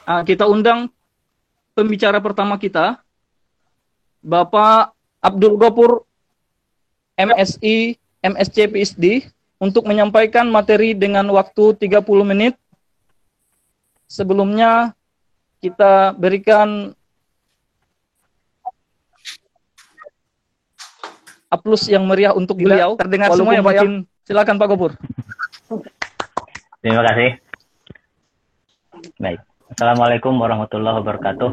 Kita undang pembicara pertama kita, Bapak Abdul Ghafur, MSI, MSc, PhD, untuk menyampaikan materi dengan waktu 30 menit. Sebelumnya kita berikan aplaus yang meriah untuk beliau. Terdengar semua ya Pak ya? Silakan Pak Ghafur. Terima kasih. Baik. Assalamualaikum warahmatullahi wabarakatuh.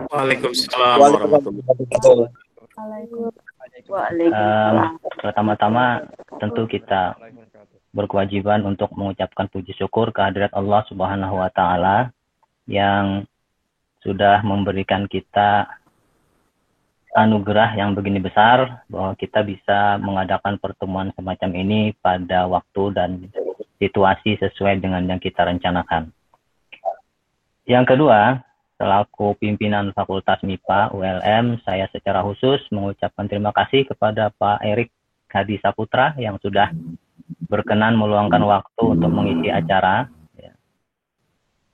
Waalaikumsalam warahmatullahi wabarakatuh. Pertama-tama tentu kita berkewajiban untuk mengucapkan puji syukur kehadirat Allah Subhanahu wa taala yang sudah memberikan kita anugerah yang begini besar bahwa kita bisa mengadakan pertemuan semacam ini pada waktu dan situasi sesuai dengan yang kita rencanakan. Yang kedua, selaku pimpinan Fakultas MIPA ULM, saya secara khusus mengucapkan terima kasih kepada Pak Erik Hadi Saputra yang sudah berkenan meluangkan waktu untuk mengisi acara.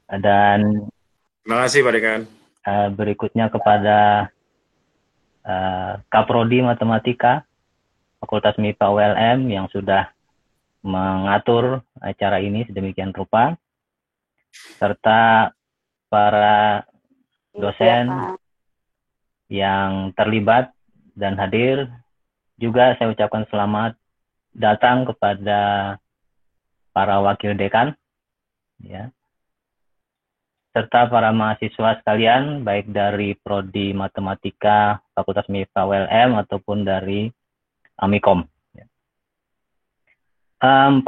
Dan terima kasih Pak Dekan. Berikutnya kepada Kaprodi Matematika Fakultas MIPA ULM yang sudah mengatur acara ini sedemikian rupa, serta para dosen yang terlibat dan hadir. Juga saya ucapkan selamat datang kepada para wakil dekan, ya, serta para mahasiswa sekalian, baik dari Prodi Matematika Fakultas MIPA ULM ataupun dari Amikom.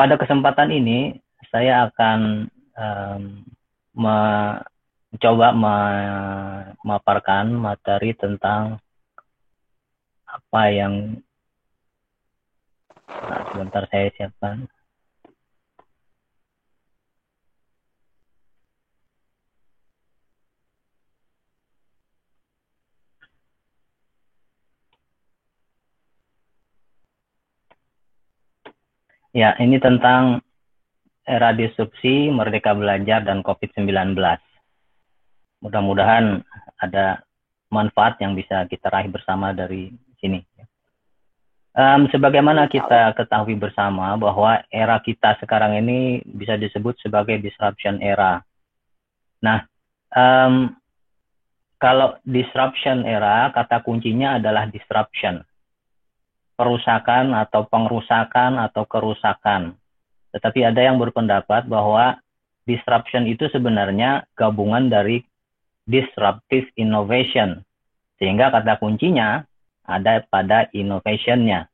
Pada kesempatan ini saya akan mencoba memaparkan materi tentang apa yang sebentar saya siapkan. Ya, ini tentang era disrupsi, merdeka belajar, dan COVID-19. Mudah-mudahan ada manfaat yang bisa kita raih bersama dari sini. Sebagaimana kita ketahui bersama bahwa era kita sekarang ini bisa disebut sebagai disruption era. Nah, kalau disruption era, kata kuncinya adalah disruption. Perusakan atau pengrusakan atau kerusakan. Tetapi ada yang berpendapat bahwa disruption itu sebenarnya gabungan dari disruptive innovation. Sehingga kata kuncinya ada pada innovation-nya.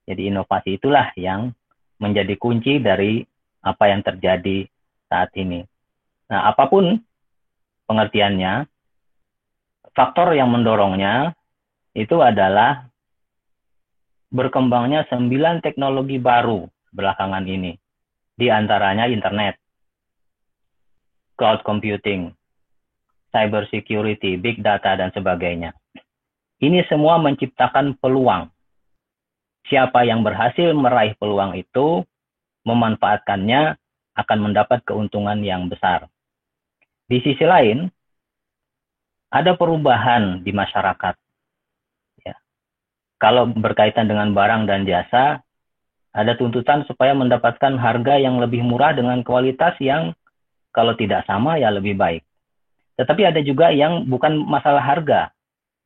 Jadi inovasi itulah yang menjadi kunci dari apa yang terjadi saat ini. Nah, apapun pengertiannya, faktor yang mendorongnya itu adalah berkembangnya 9 teknologi baru belakangan ini. Di antaranya internet, cloud computing, cyber security, big data, dan sebagainya. Ini semua menciptakan peluang. Siapa yang berhasil meraih peluang itu, memanfaatkannya, akan mendapat keuntungan yang besar. Di sisi lain, ada perubahan di masyarakat. Ya. Kalau berkaitan dengan barang dan jasa, ada tuntutan supaya mendapatkan harga yang lebih murah dengan kualitas yang kalau tidak sama ya lebih baik. Tetapi ada juga yang bukan masalah harga,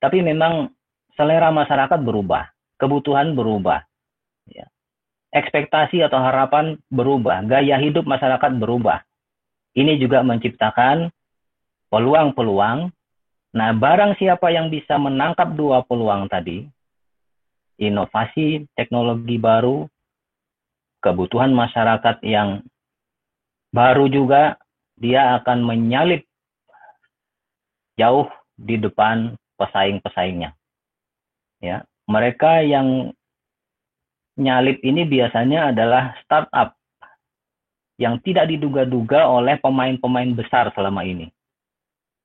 tapi memang selera masyarakat berubah, kebutuhan berubah, ya. Ekspektasi atau harapan berubah, gaya hidup masyarakat berubah. Ini juga menciptakan peluang-peluang. Nah, barang siapa yang bisa menangkap dua peluang tadi, inovasi, teknologi baru, kebutuhan masyarakat yang baru juga, dia akan menyalip jauh di depan pesaing-pesaingnya. Ya, mereka yang nyalip ini biasanya adalah startup yang tidak diduga-duga oleh pemain-pemain besar selama ini.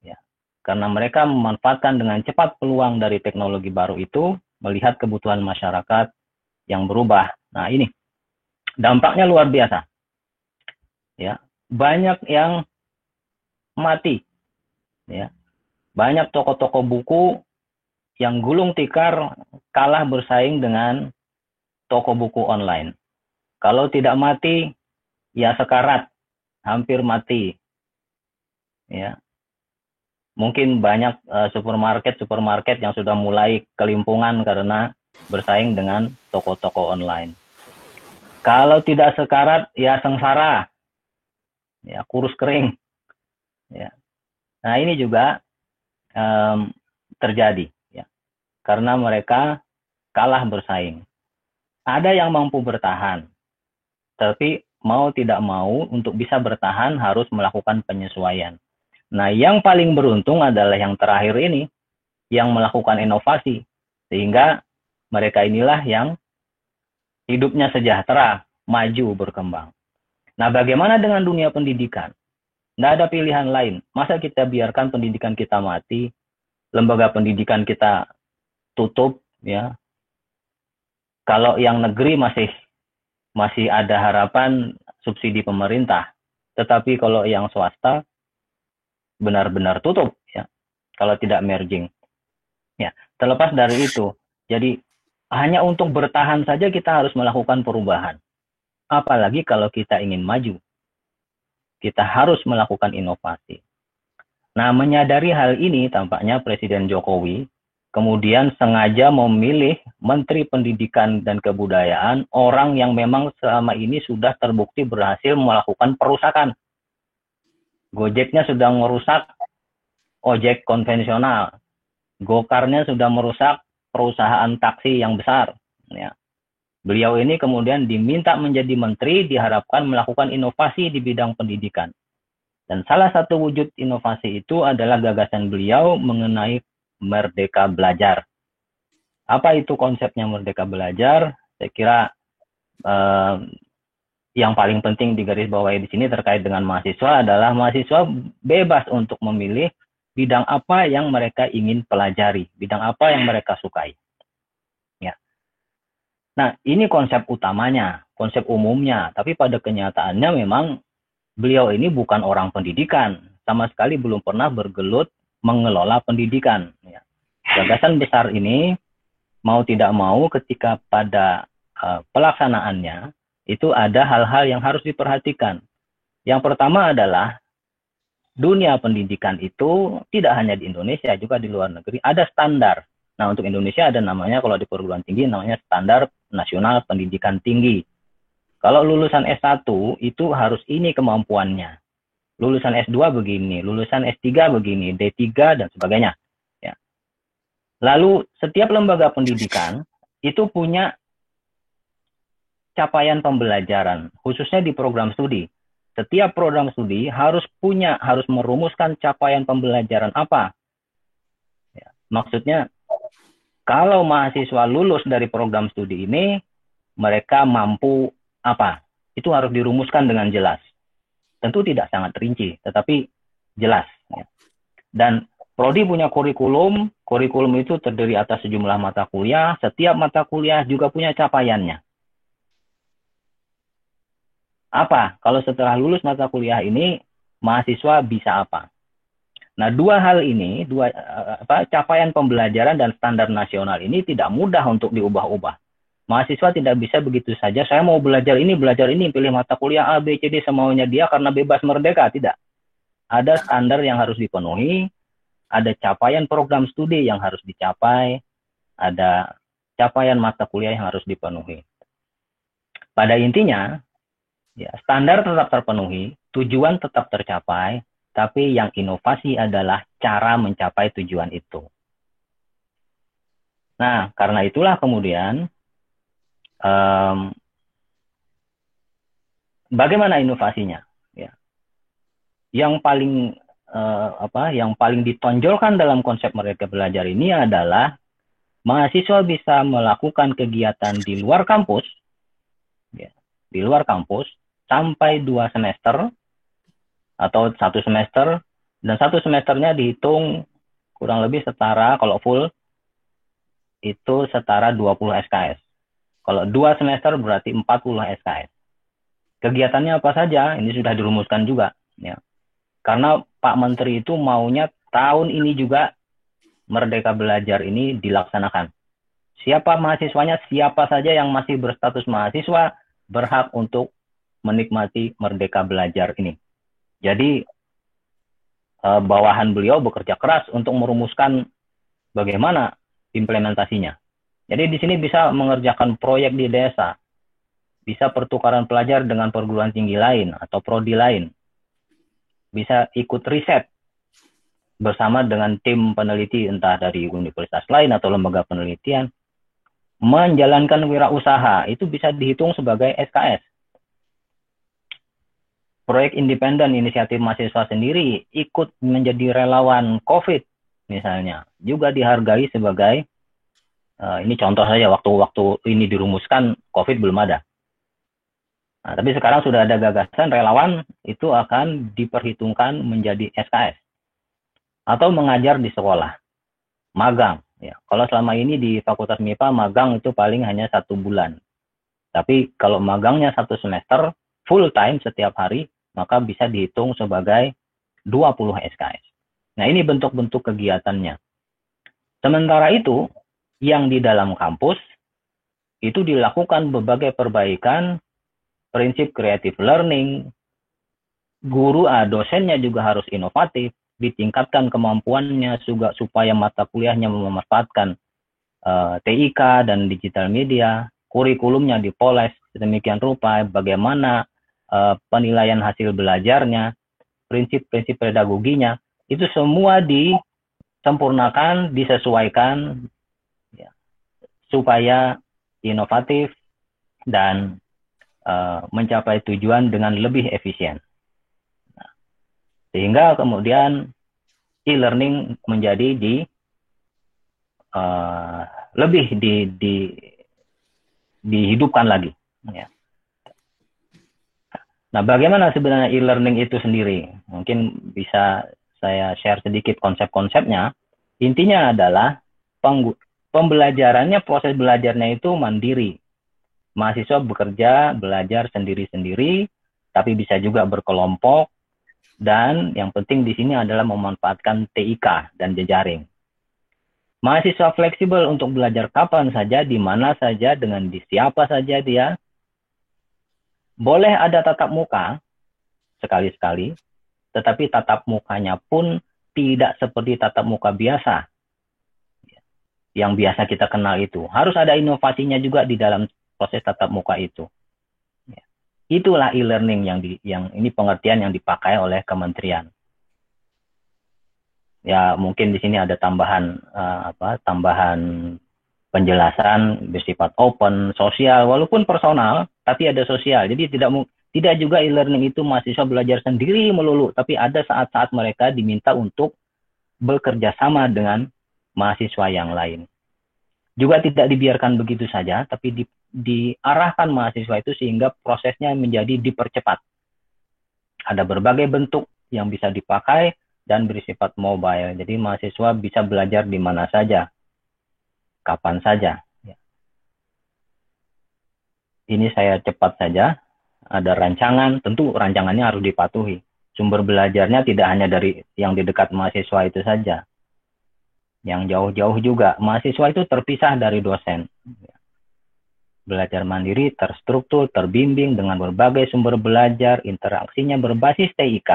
Ya, karena mereka memanfaatkan dengan cepat peluang dari teknologi baru itu, melihat kebutuhan masyarakat yang berubah. Nah, ini dampaknya luar biasa. Ya, banyak yang mati Ya. Banyak toko-toko buku yang gulung tikar kalah bersaing dengan toko buku online. Kalau tidak mati, ya sekarat, hampir mati. Ya. Mungkin banyak supermarket yang sudah mulai kelimpungan karena bersaing dengan toko-toko online. Kalau tidak sekarat, ya sengsara, ya kurus kering. Ya. Nah ini juga terjadi, ya, karena mereka kalah bersaing. Ada yang mampu bertahan, tapi mau tidak mau untuk bisa bertahan harus melakukan penyesuaian. Nah, yang paling beruntung adalah yang terakhir ini, yang melakukan inovasi. Sehingga mereka inilah yang hidupnya sejahtera, maju, berkembang. Nah, bagaimana dengan dunia pendidikan? Tidak ada pilihan lain. Masa kita biarkan pendidikan kita mati, lembaga pendidikan kita tutup, ya? Kalau yang negeri masih ada harapan subsidi pemerintah. Tetapi kalau yang swasta, benar-benar tutup, ya, kalau tidak merging. Ya, terlepas dari itu, jadi hanya untuk bertahan saja kita harus melakukan perubahan. Apalagi kalau kita ingin maju, kita harus melakukan inovasi. Nah, menyadari hal ini tampaknya Presiden Jokowi kemudian sengaja memilih Menteri Pendidikan dan Kebudayaan orang yang memang selama ini sudah terbukti berhasil melakukan perusakan. Gojeknya sudah merusak ojek konvensional. Gokarnya sudah merusak perusahaan taksi yang besar. Ya. Beliau ini kemudian diminta menjadi menteri, diharapkan melakukan inovasi di bidang pendidikan. Dan salah satu wujud inovasi itu adalah gagasan beliau mengenai Merdeka Belajar. Apa itu konsepnya Merdeka Belajar? Saya kira yang paling penting digarisbawahi di sini terkait dengan mahasiswa adalah mahasiswa bebas untuk memilih bidang apa yang mereka ingin pelajari, bidang apa yang mereka sukai. Ya. Nah, ini konsep utamanya, konsep umumnya. Tapi pada kenyataannya memang beliau ini bukan orang pendidikan, sama sekali belum pernah bergelut mengelola pendidikan. Ya. Gagasan besar ini mau tidak mau ketika pada pelaksanaannya itu ada hal-hal yang harus diperhatikan. Yang pertama adalah dunia pendidikan itu tidak hanya di Indonesia, juga di luar negeri ada standar. Nah, untuk Indonesia ada namanya, kalau di perguruan tinggi namanya Standar Nasional Pendidikan Tinggi. Kalau lulusan S1 itu harus ini kemampuannya. Lulusan S2 begini, lulusan S3 begini, D3 dan sebagainya. Ya. Lalu setiap lembaga pendidikan itu punya capaian pembelajaran, khususnya di program studi. Setiap program studi harus merumuskan capaian pembelajaran apa. Ya, maksudnya, kalau mahasiswa lulus dari program studi ini, mereka mampu apa? Itu harus dirumuskan dengan jelas. Tentu tidak sangat rinci, tetapi jelas. Ya. Dan Prodi punya kurikulum itu terdiri atas sejumlah mata kuliah, setiap mata kuliah juga punya capaiannya. Apa? Kalau setelah lulus mata kuliah ini, mahasiswa bisa apa? Nah, dua hal ini, capaian pembelajaran dan standar nasional ini tidak mudah untuk diubah-ubah. Mahasiswa tidak bisa begitu saja, saya mau belajar ini, pilih mata kuliah A, B, C, D semaunya dia karena bebas merdeka. Tidak. Ada standar yang harus dipenuhi, ada capaian program studi yang harus dicapai, ada capaian mata kuliah yang harus dipenuhi. Pada intinya, ya, standar tetap terpenuhi, tujuan tetap tercapai, tapi yang inovasi adalah cara mencapai tujuan itu. Nah, karena itulah kemudian bagaimana inovasinya? Ya. Yang paling ditonjolkan dalam konsep Merdeka Belajar ini adalah mahasiswa bisa melakukan kegiatan di luar kampus, ya, di luar kampus sampai 2 semester atau 1 semester, dan 1 semesternya dihitung kurang lebih setara, kalau full itu setara 20 SKS. Kalau 2 semester berarti 40 SKS. Kegiatannya apa saja? Ini sudah dirumuskan juga. Ya. Karena Pak Menteri itu maunya tahun ini juga Merdeka Belajar ini dilaksanakan. Siapa mahasiswanya, siapa saja yang masih berstatus mahasiswa berhak untuk menikmati Merdeka Belajar ini. Jadi bawahan beliau bekerja keras untuk merumuskan bagaimana implementasinya. Jadi di sini bisa mengerjakan proyek di desa, bisa pertukaran pelajar dengan perguruan tinggi lain atau prodi lain, bisa ikut riset bersama dengan tim peneliti entah dari universitas lain atau lembaga penelitian, menjalankan wirausaha, itu bisa dihitung sebagai SKS. Proyek independen inisiatif mahasiswa sendiri ikut menjadi relawan COVID misalnya, juga dihargai sebagai, ini contoh saja, waktu ini dirumuskan COVID belum ada. Nah, tapi sekarang sudah ada gagasan relawan itu akan diperhitungkan menjadi SKS. Atau mengajar di sekolah, magang. Ya, kalau selama ini di Fakultas MIPA magang itu paling hanya 1 bulan. Tapi kalau magangnya 1 semester, full time setiap hari, maka bisa dihitung sebagai 20 SKS. Nah, ini bentuk-bentuk kegiatannya. Sementara itu, yang di dalam kampus, itu dilakukan berbagai perbaikan, prinsip creative learning, dosennya juga harus inovatif, ditingkatkan kemampuannya juga supaya mata kuliahnya memanfaatkan TIK dan digital media, kurikulumnya dipoles sedemikian rupa, bagaimana penilaian hasil belajarnya, prinsip-prinsip pedagoginya, itu semua disempurnakan, disesuaikan ya, supaya inovatif dan mencapai tujuan dengan lebih efisien. Sehingga kemudian e-learning menjadi lebih dihidupkan lagi. Ya. Nah, bagaimana sebenarnya e-learning itu sendiri? Mungkin bisa saya share sedikit konsep-konsepnya. Intinya adalah pembelajarannya, proses belajarnya itu mandiri. Mahasiswa bekerja, belajar sendiri-sendiri, tapi bisa juga berkelompok. Dan yang penting di sini adalah memanfaatkan TIK dan jejaring. Mahasiswa fleksibel untuk belajar kapan saja, di mana saja, dengan di siapa saja dia. Boleh ada tatap muka sekali-sekali, tetapi tatap mukanya pun tidak seperti tatap muka biasa. Yang biasa kita kenal itu. Harus ada inovasinya juga di dalam proses tatap muka itu. Itulah e-learning yang ini pengertian yang dipakai oleh kementerian. Ya, mungkin di sini ada tambahan penjelasan bersifat open, sosial, walaupun personal, tapi ada sosial. Jadi tidak juga e-learning itu mahasiswa belajar sendiri melulu, tapi ada saat-saat mereka diminta untuk bekerja sama dengan mahasiswa yang lain. Juga tidak dibiarkan begitu saja, tapi diarahkan mahasiswa itu sehingga prosesnya menjadi dipercepat. Ada berbagai bentuk yang bisa dipakai dan bersifat mobile. Jadi mahasiswa bisa belajar di mana saja, kapan saja. Ini saya cepat saja. Ada rancangan, tentu rancangannya harus dipatuhi. Sumber belajarnya tidak hanya dari yang di dekat mahasiswa itu saja. Yang jauh-jauh juga. Mahasiswa itu terpisah dari dosen. Belajar mandiri, terstruktur, terbimbing dengan berbagai sumber belajar, interaksinya berbasis TIK,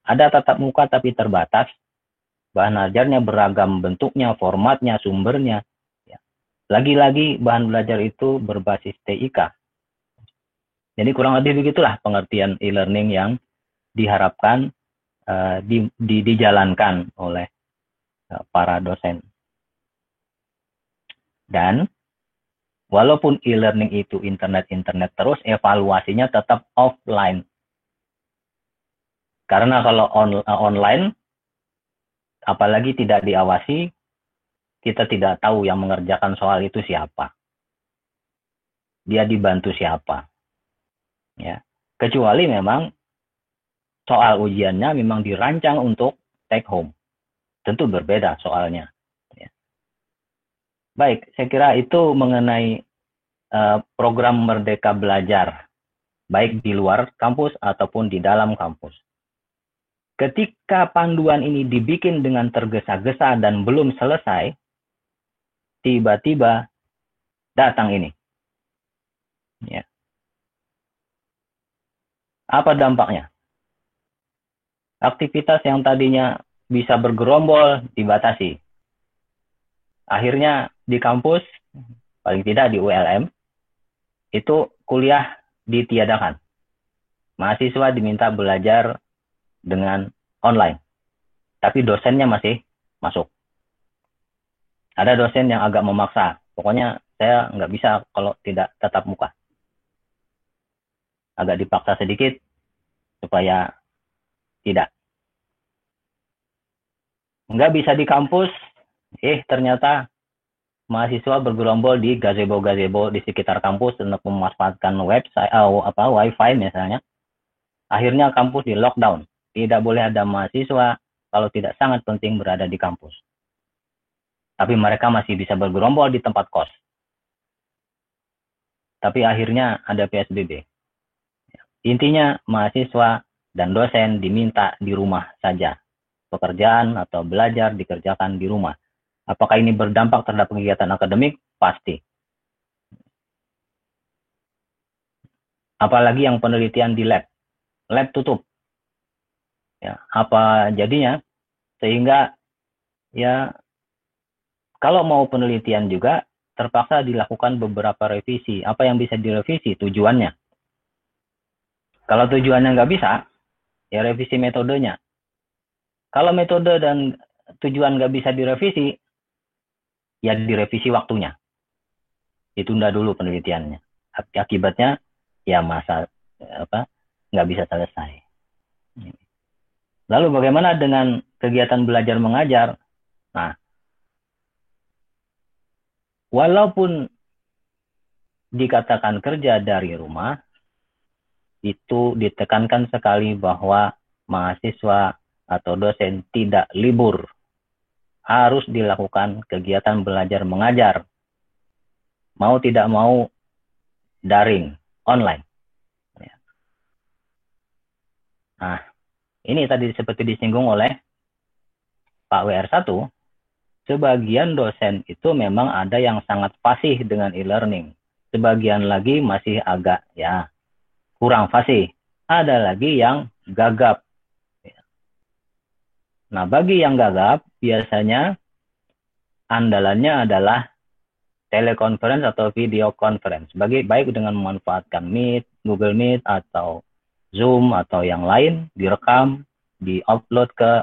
ada tatap muka tapi terbatas, bahan ajarnya beragam bentuknya, formatnya, sumbernya. Lagi-lagi bahan belajar itu berbasis TIK. Jadi kurang lebih begitulah pengertian e-learning yang diharapkan dijalankan oleh para dosen. Dan walaupun e-learning itu internet terus, evaluasinya tetap offline. Karena kalau online, apalagi tidak diawasi, kita tidak tahu yang mengerjakan soal itu siapa. Dia dibantu siapa. Ya. Kecuali memang soal ujiannya memang dirancang untuk take home. Tentu berbeda soalnya. Ya. Baik, saya kira itu mengenai program Merdeka Belajar, baik di luar kampus ataupun di dalam kampus. Ketika panduan ini dibikin dengan tergesa-gesa dan belum selesai, tiba-tiba datang ini. Ya. Apa dampaknya? Aktivitas yang tadinya bisa bergerombol dibatasi. Akhirnya di kampus, paling tidak di ULM, itu kuliah ditiadakan. Mahasiswa diminta belajar dengan online. Tapi dosennya masih masuk. Ada dosen yang agak memaksa. Pokoknya saya nggak bisa kalau tidak tatap muka. Agak dipaksa sedikit supaya tidak. Nggak bisa di kampus, ternyata mahasiswa bergerombol di gazebo-gazebo di sekitar kampus untuk memanfaatkan website, wifi misalnya. Akhirnya kampus di lockdown. Tidak boleh ada mahasiswa kalau tidak sangat penting berada di kampus. Tapi mereka masih bisa bergerombol di tempat kos. Tapi akhirnya ada PSBB. Intinya mahasiswa dan dosen diminta di rumah saja. Pekerjaan atau belajar dikerjakan di rumah. Apakah ini berdampak terhadap kegiatan akademik? Pasti. Apalagi yang penelitian di lab. Lab tutup. Ya, apa jadinya? Sehingga ya kalau mau penelitian juga terpaksa dilakukan beberapa revisi. Apa yang bisa direvisi? Tujuannya. Kalau tujuannya nggak bisa, ya revisi metodenya. Kalau metode dan tujuan nggak bisa direvisi, ya direvisi waktunya. Ditunda dulu penelitiannya. Akibatnya ya nggak bisa selesai. Lalu bagaimana dengan kegiatan belajar mengajar? Nah, walaupun dikatakan kerja dari rumah, itu ditekankan sekali bahwa mahasiswa atau dosen tidak libur. Harus dilakukan kegiatan belajar mengajar. Mau tidak mau daring, online. Nah, ini tadi seperti disinggung oleh Pak WR1, sebagian dosen itu memang ada yang sangat fasih dengan e-learning. Sebagian lagi masih agak kurang fasih. Ada lagi yang gagap. Nah, bagi yang gagap, biasanya andalannya adalah telekonferensi atau video conference. Baik dengan memanfaatkan Meet, Google Meet, atau Zoom, atau yang lain, direkam, di-upload ke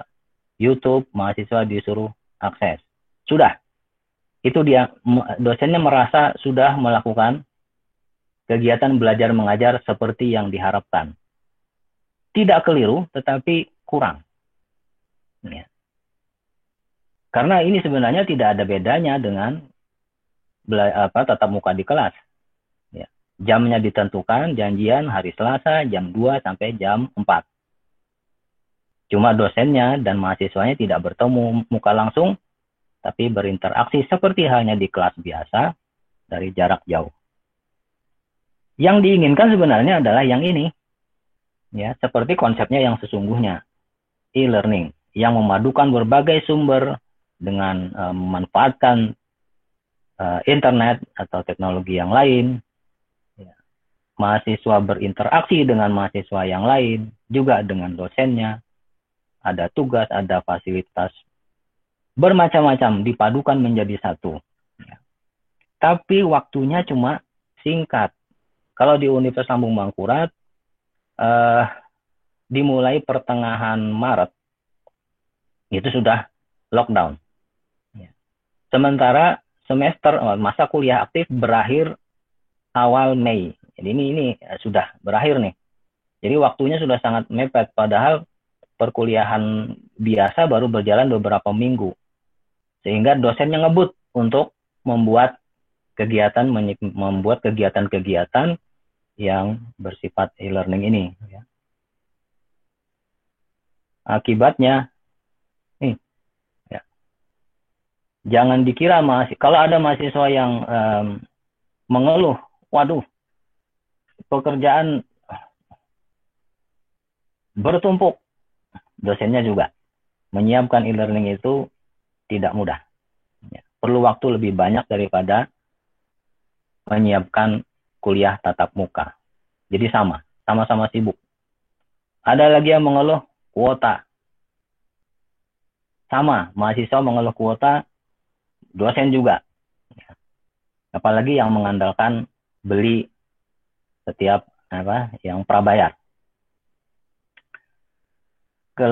YouTube, mahasiswa disuruh akses. Sudah. Itu dia, dosennya merasa sudah melakukan kegiatan belajar mengajar seperti yang diharapkan. Tidak keliru, tetapi kurang. Ya. Karena ini sebenarnya tidak ada bedanya dengan tatap muka di kelas. Ya. Jamnya ditentukan, janjian hari Selasa jam 2 sampai jam 4. Cuma dosennya dan mahasiswanya tidak bertemu muka langsung, tapi berinteraksi seperti halnya di kelas biasa dari jarak jauh. Yang diinginkan sebenarnya adalah yang ini. Ya, seperti konsepnya yang sesungguhnya. E-learning yang memadukan berbagai sumber dengan memanfaatkan internet atau teknologi yang lain. Ya. Mahasiswa berinteraksi dengan mahasiswa yang lain, juga dengan dosennya. Ada tugas, ada fasilitas bermacam-macam dipadukan menjadi satu. Ya. Tapi waktunya cuma singkat. Kalau di Universitas Lambung Mangkurat, dimulai pertengahan Maret, itu sudah lockdown. Ya. Sementara semester masa kuliah aktif berakhir awal Mei. Jadi ini sudah berakhir nih. Jadi waktunya sudah sangat mepet. Padahal perkuliahan biasa baru berjalan beberapa minggu. Sehingga dosennya ngebut untuk membuat kegiatan-kegiatan yang bersifat e-learning ini. Ya. Akibatnya, jangan dikira kalau ada mahasiswa yang mengeluh, waduh, pekerjaan bertumpuk, dosennya juga. Menyiapkan e-learning itu tidak mudah. Perlu waktu lebih banyak daripada menyiapkan kuliah tatap muka. Jadi sama-sama sibuk. Ada lagi yang mengeluh kuota. Sama, mahasiswa mengeluh kuota, dosen juga. Apalagi yang mengandalkan beli setiap yang prabayar.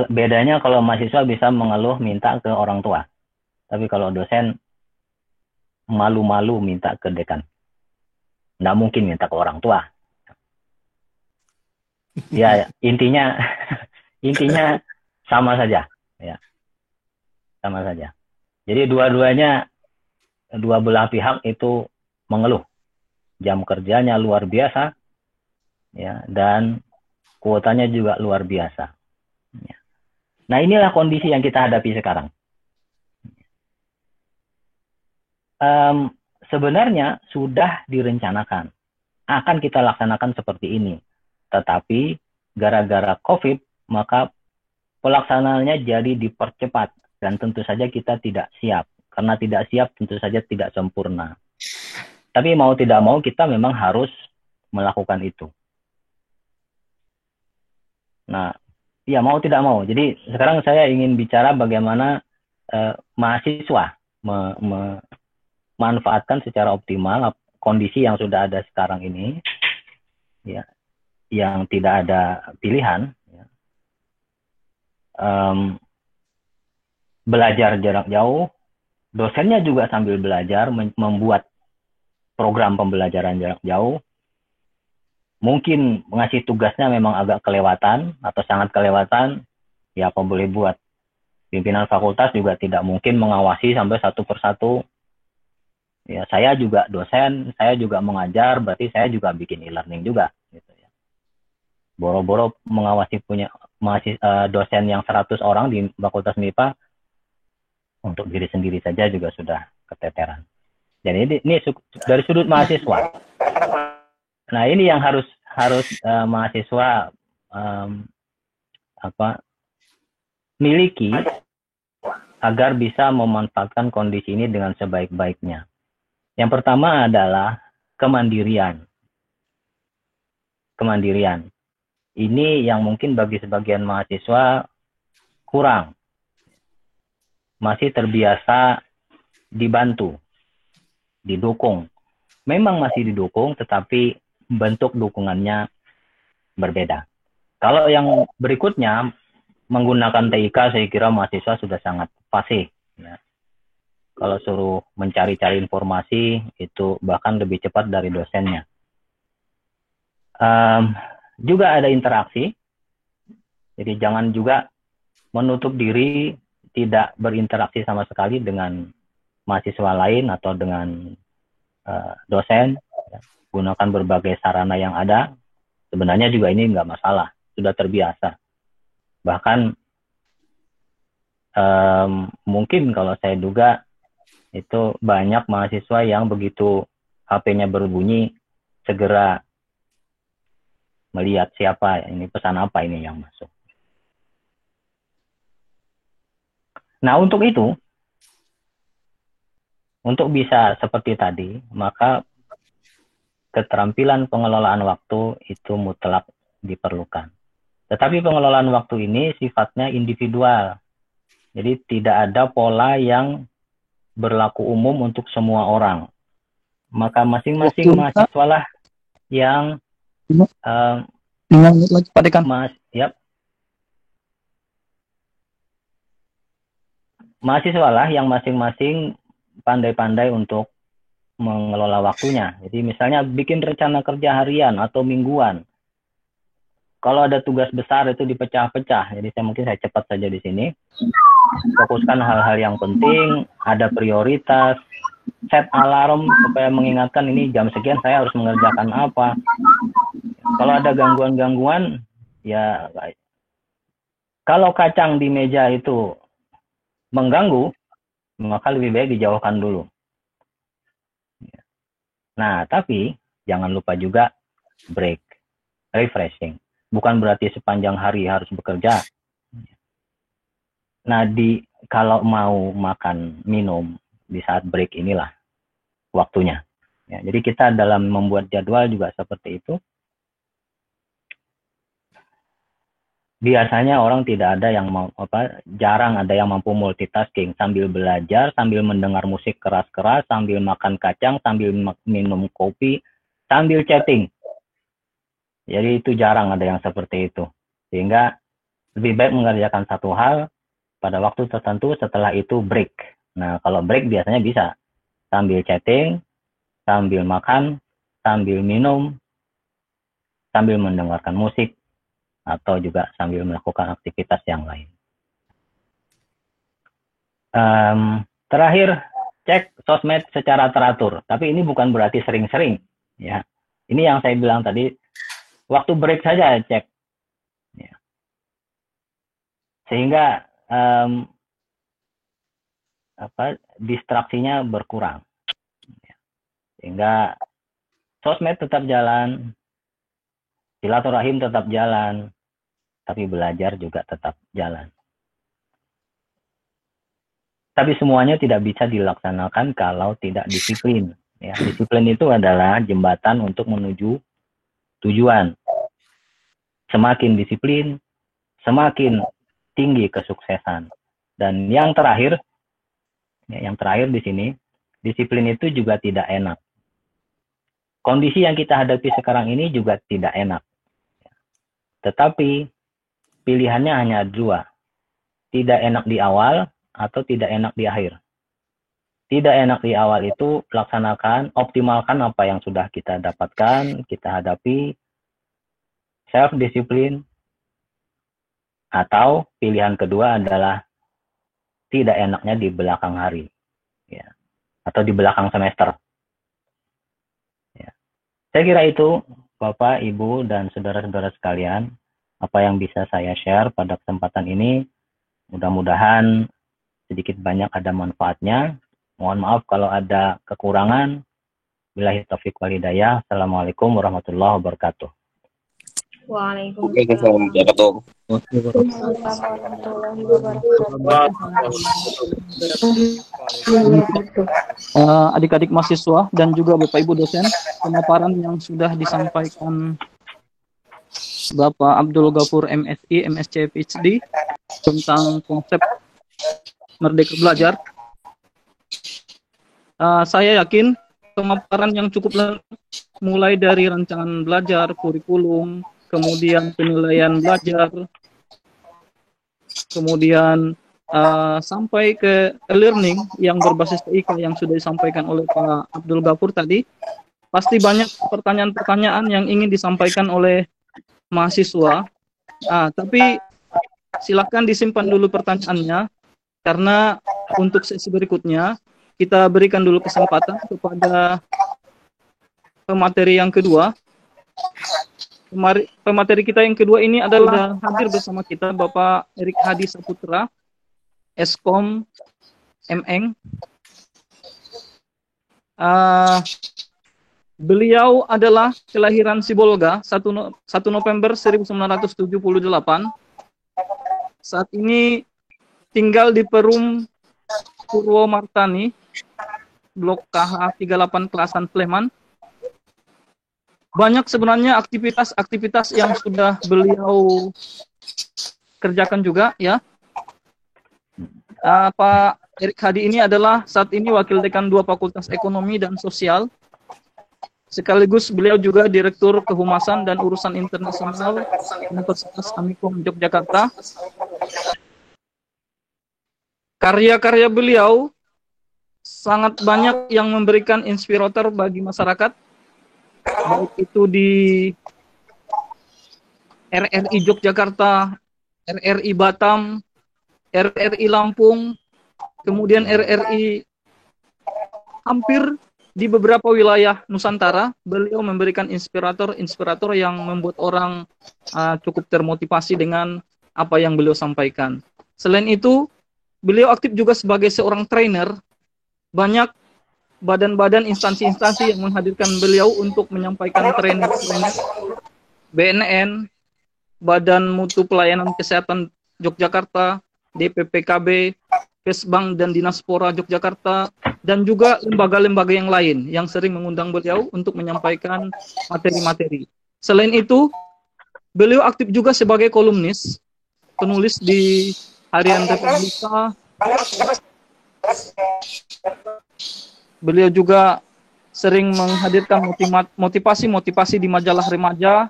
Bedanya kalau mahasiswa bisa mengeluh minta ke orang tua. Tapi kalau dosen malu-malu minta ke dekan. Nggak mungkin minta ke orang tua. Ya, intinya sama saja, ya. Sama saja. Jadi dua-duanya, dua belah pihak itu mengeluh. Jam kerjanya luar biasa, ya, dan kuotanya juga luar biasa. Ya. Nah, inilah kondisi yang kita hadapi sekarang. Sebenarnya sudah direncanakan, akan kita laksanakan seperti ini. Tetapi gara-gara COVID, maka pelaksanaannya jadi dipercepat. Dan tentu saja kita tidak siap. Karena tidak siap tentu saja tidak sempurna. Tapi mau tidak mau kita memang harus melakukan itu. Nah, ya mau tidak mau. Jadi sekarang saya ingin bicara bagaimana mahasiswa memanfaatkan secara optimal kondisi yang sudah ada sekarang ini, ya, yang tidak ada pilihan, ya. Belajar jarak jauh, dosennya juga sambil belajar membuat program pembelajaran jarak jauh. Mungkin ngasih tugasnya memang agak kelewatan atau sangat kelewatan, ya apa boleh buat. Pimpinan fakultas juga tidak mungkin mengawasi sampai satu persatu. Ya, saya juga dosen, saya juga mengajar, berarti saya juga bikin e-learning juga. Gitu ya. Boro-boro mengawasi punya dosen yang 100 orang di Fakultas MIPA, untuk diri sendiri saja juga sudah keteteran. Jadi ini dari sudut mahasiswa. Nah, ini yang harus mahasiswa miliki agar bisa memanfaatkan kondisi ini dengan sebaik-baiknya. Yang pertama adalah kemandirian. Kemandirian. Ini yang mungkin bagi sebagian mahasiswa kurang. Masih terbiasa dibantu, didukung. Memang masih didukung, tetapi bentuk dukungannya berbeda. Kalau yang berikutnya, menggunakan TIK, saya kira mahasiswa sudah sangat fasih. Ya. Kalau suruh mencari-cari informasi, itu bahkan lebih cepat dari dosennya. Juga ada interaksi, jadi jangan juga menutup diri, tidak berinteraksi sama sekali dengan mahasiswa lain atau dengan dosen. Gunakan berbagai sarana yang ada. Sebenarnya juga ini nggak masalah, sudah terbiasa. Bahkan mungkin kalau saya duga itu banyak mahasiswa yang begitu HP-nya berbunyi segera melihat siapa ini, pesan apa ini yang masuk. Nah, untuk itu, untuk bisa seperti tadi, maka keterampilan pengelolaan waktu itu mutlak diperlukan. Tetapi pengelolaan waktu ini sifatnya individual. Jadi tidak ada pola yang berlaku umum untuk semua orang. Maka masing-masing mahasiswa lah yang mahasiswa lah yang masing-masing pandai-pandai untuk mengelola waktunya. Jadi misalnya bikin rencana kerja harian atau mingguan. Kalau ada tugas besar itu dipecah-pecah. Jadi saya cepat saja di sini. Fokuskan hal-hal yang penting, ada prioritas, set alarm supaya mengingatkan ini jam sekian saya harus mengerjakan apa. Kalau ada gangguan-gangguan, ya kalau kacang di meja itu mengganggu, maka lebih baik dijauhkan dulu. Nah, tapi jangan lupa juga break, refreshing. Bukan berarti sepanjang hari harus bekerja. Nah, kalau mau makan minum di saat break inilah waktunya. Ya, jadi kita dalam membuat jadwal juga seperti itu. Biasanya orang tidak ada yang jarang ada yang mampu multitasking sambil belajar, sambil mendengar musik keras-keras, sambil makan kacang, sambil minum kopi, sambil chatting. Jadi itu jarang ada yang seperti itu. Sehingga lebih baik mengerjakan satu hal pada waktu tertentu, setelah itu break. Nah, kalau break biasanya bisa sambil chatting, sambil makan, sambil minum, sambil mendengarkan musik, atau juga sambil melakukan aktivitas yang lain. Terakhir, cek sosmed secara teratur. Tapi ini bukan berarti sering-sering. Ya, ini yang saya bilang tadi, waktu break saja cek. Ya. Sehingga distraksinya berkurang. Ya. Sehingga sosmed tetap jalan, silaturahim tetap jalan, tapi belajar juga tetap jalan. Tapi semuanya tidak bisa dilaksanakan kalau tidak disiplin. Ya, disiplin itu adalah jembatan untuk menuju tujuan. Semakin disiplin, semakin tinggi kesuksesan. Dan yang terakhir di sini, disiplin itu juga tidak enak. Kondisi yang kita hadapi sekarang ini juga tidak enak. Tetapi pilihannya hanya dua. Tidak enak di awal atau tidak enak di akhir. Tidak enak di awal itu laksanakan, optimalkan apa yang sudah kita dapatkan, kita hadapi, self-disiplin. Atau pilihan kedua adalah tidak enaknya di belakang hari. Ya. Atau di belakang semester. Ya. Saya kira itu, Bapak, Ibu, dan saudara-saudara sekalian, apa yang bisa saya share pada kesempatan ini. Mudah-mudahan sedikit banyak ada manfaatnya. Mohon maaf kalau ada kekurangan. Billahi taufiq wal hidayah. Assalamualaikum warahmatullahi wabarakatuh. Waalaikumsalam warahmatullahi wabarakatuh. Adik-adik mahasiswa dan juga Bapak Ibu dosen, pemaparan yang sudah disampaikan Bapak Abdul Ghafur MSI, MSc, PhD tentang konsep Merdeka Belajar. Saya yakin pemaparan yang cukup lengkap, mulai dari rancangan belajar, kurikulum, kemudian penilaian belajar, kemudian sampai ke e-learning yang berbasis TIK yang sudah disampaikan oleh Pak Abdul Ghafur tadi. Pasti banyak pertanyaan-pertanyaan yang ingin disampaikan oleh mahasiswa. Tapi silakan disimpan dulu pertanyaannya, karena untuk sesi berikutnya kita berikan dulu kesempatan kepada pemateri yang kedua. Pemateri kita yang kedua ini adalah hadir bersama kita Bapak Erik Hadi Saputra, Eskom MN. Beliau adalah kelahiran Sibolga 1 November 1978. Saat ini tinggal di Perum Purwomartani, Blok KH 38 Kelasan Sleman. Banyak sebenarnya aktivitas yang sudah beliau kerjakan juga, ya. Pak Erik Hadi ini adalah saat ini Wakil Dekan 2 Fakultas Ekonomi dan Sosial. Sekaligus beliau juga Direktur Kehumasan dan Urusan Internasional Universitas Amikom Yogyakarta. Karya-karya beliau sangat banyak yang memberikan inspirator bagi masyarakat, baik itu di RRI Yogyakarta, RRI Batam, RRI Lampung, kemudian RRI hampir di beberapa wilayah Nusantara. Beliau memberikan inspirator yang membuat orang cukup termotivasi dengan apa yang beliau sampaikan. Selain itu, beliau aktif juga sebagai seorang trainer. Banyak badan-badan, instansi-instansi yang menghadirkan beliau untuk menyampaikan training BNN, Badan Mutu Pelayanan Kesehatan Yogyakarta, DPPKB, Kesbang dan Dinaspora Yogyakarta, dan juga lembaga-lembaga yang lain yang sering mengundang beliau untuk menyampaikan materi-materi. Selain itu, beliau aktif juga sebagai kolumnis, penulis di Harian Republika. Beliau juga sering menghadirkan motivasi-motivasi di majalah remaja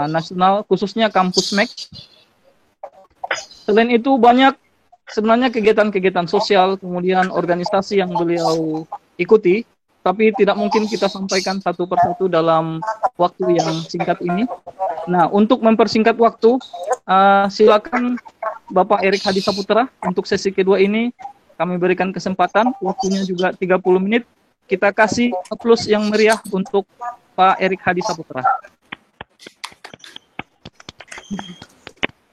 nasional, khususnya Kampus Mek. Selain itu banyak sebenarnya kegiatan-kegiatan sosial, kemudian organisasi yang beliau ikuti, tapi tidak mungkin kita sampaikan satu persatu dalam waktu yang singkat ini. Nah, untuk mempersingkat waktu, silakan Bapak Erik Hadi Saputra untuk sesi kedua ini kami berikan kesempatan, waktunya juga 30 menit. Kita kasih aplaus yang meriah untuk Pak Erik Hadi Saputra.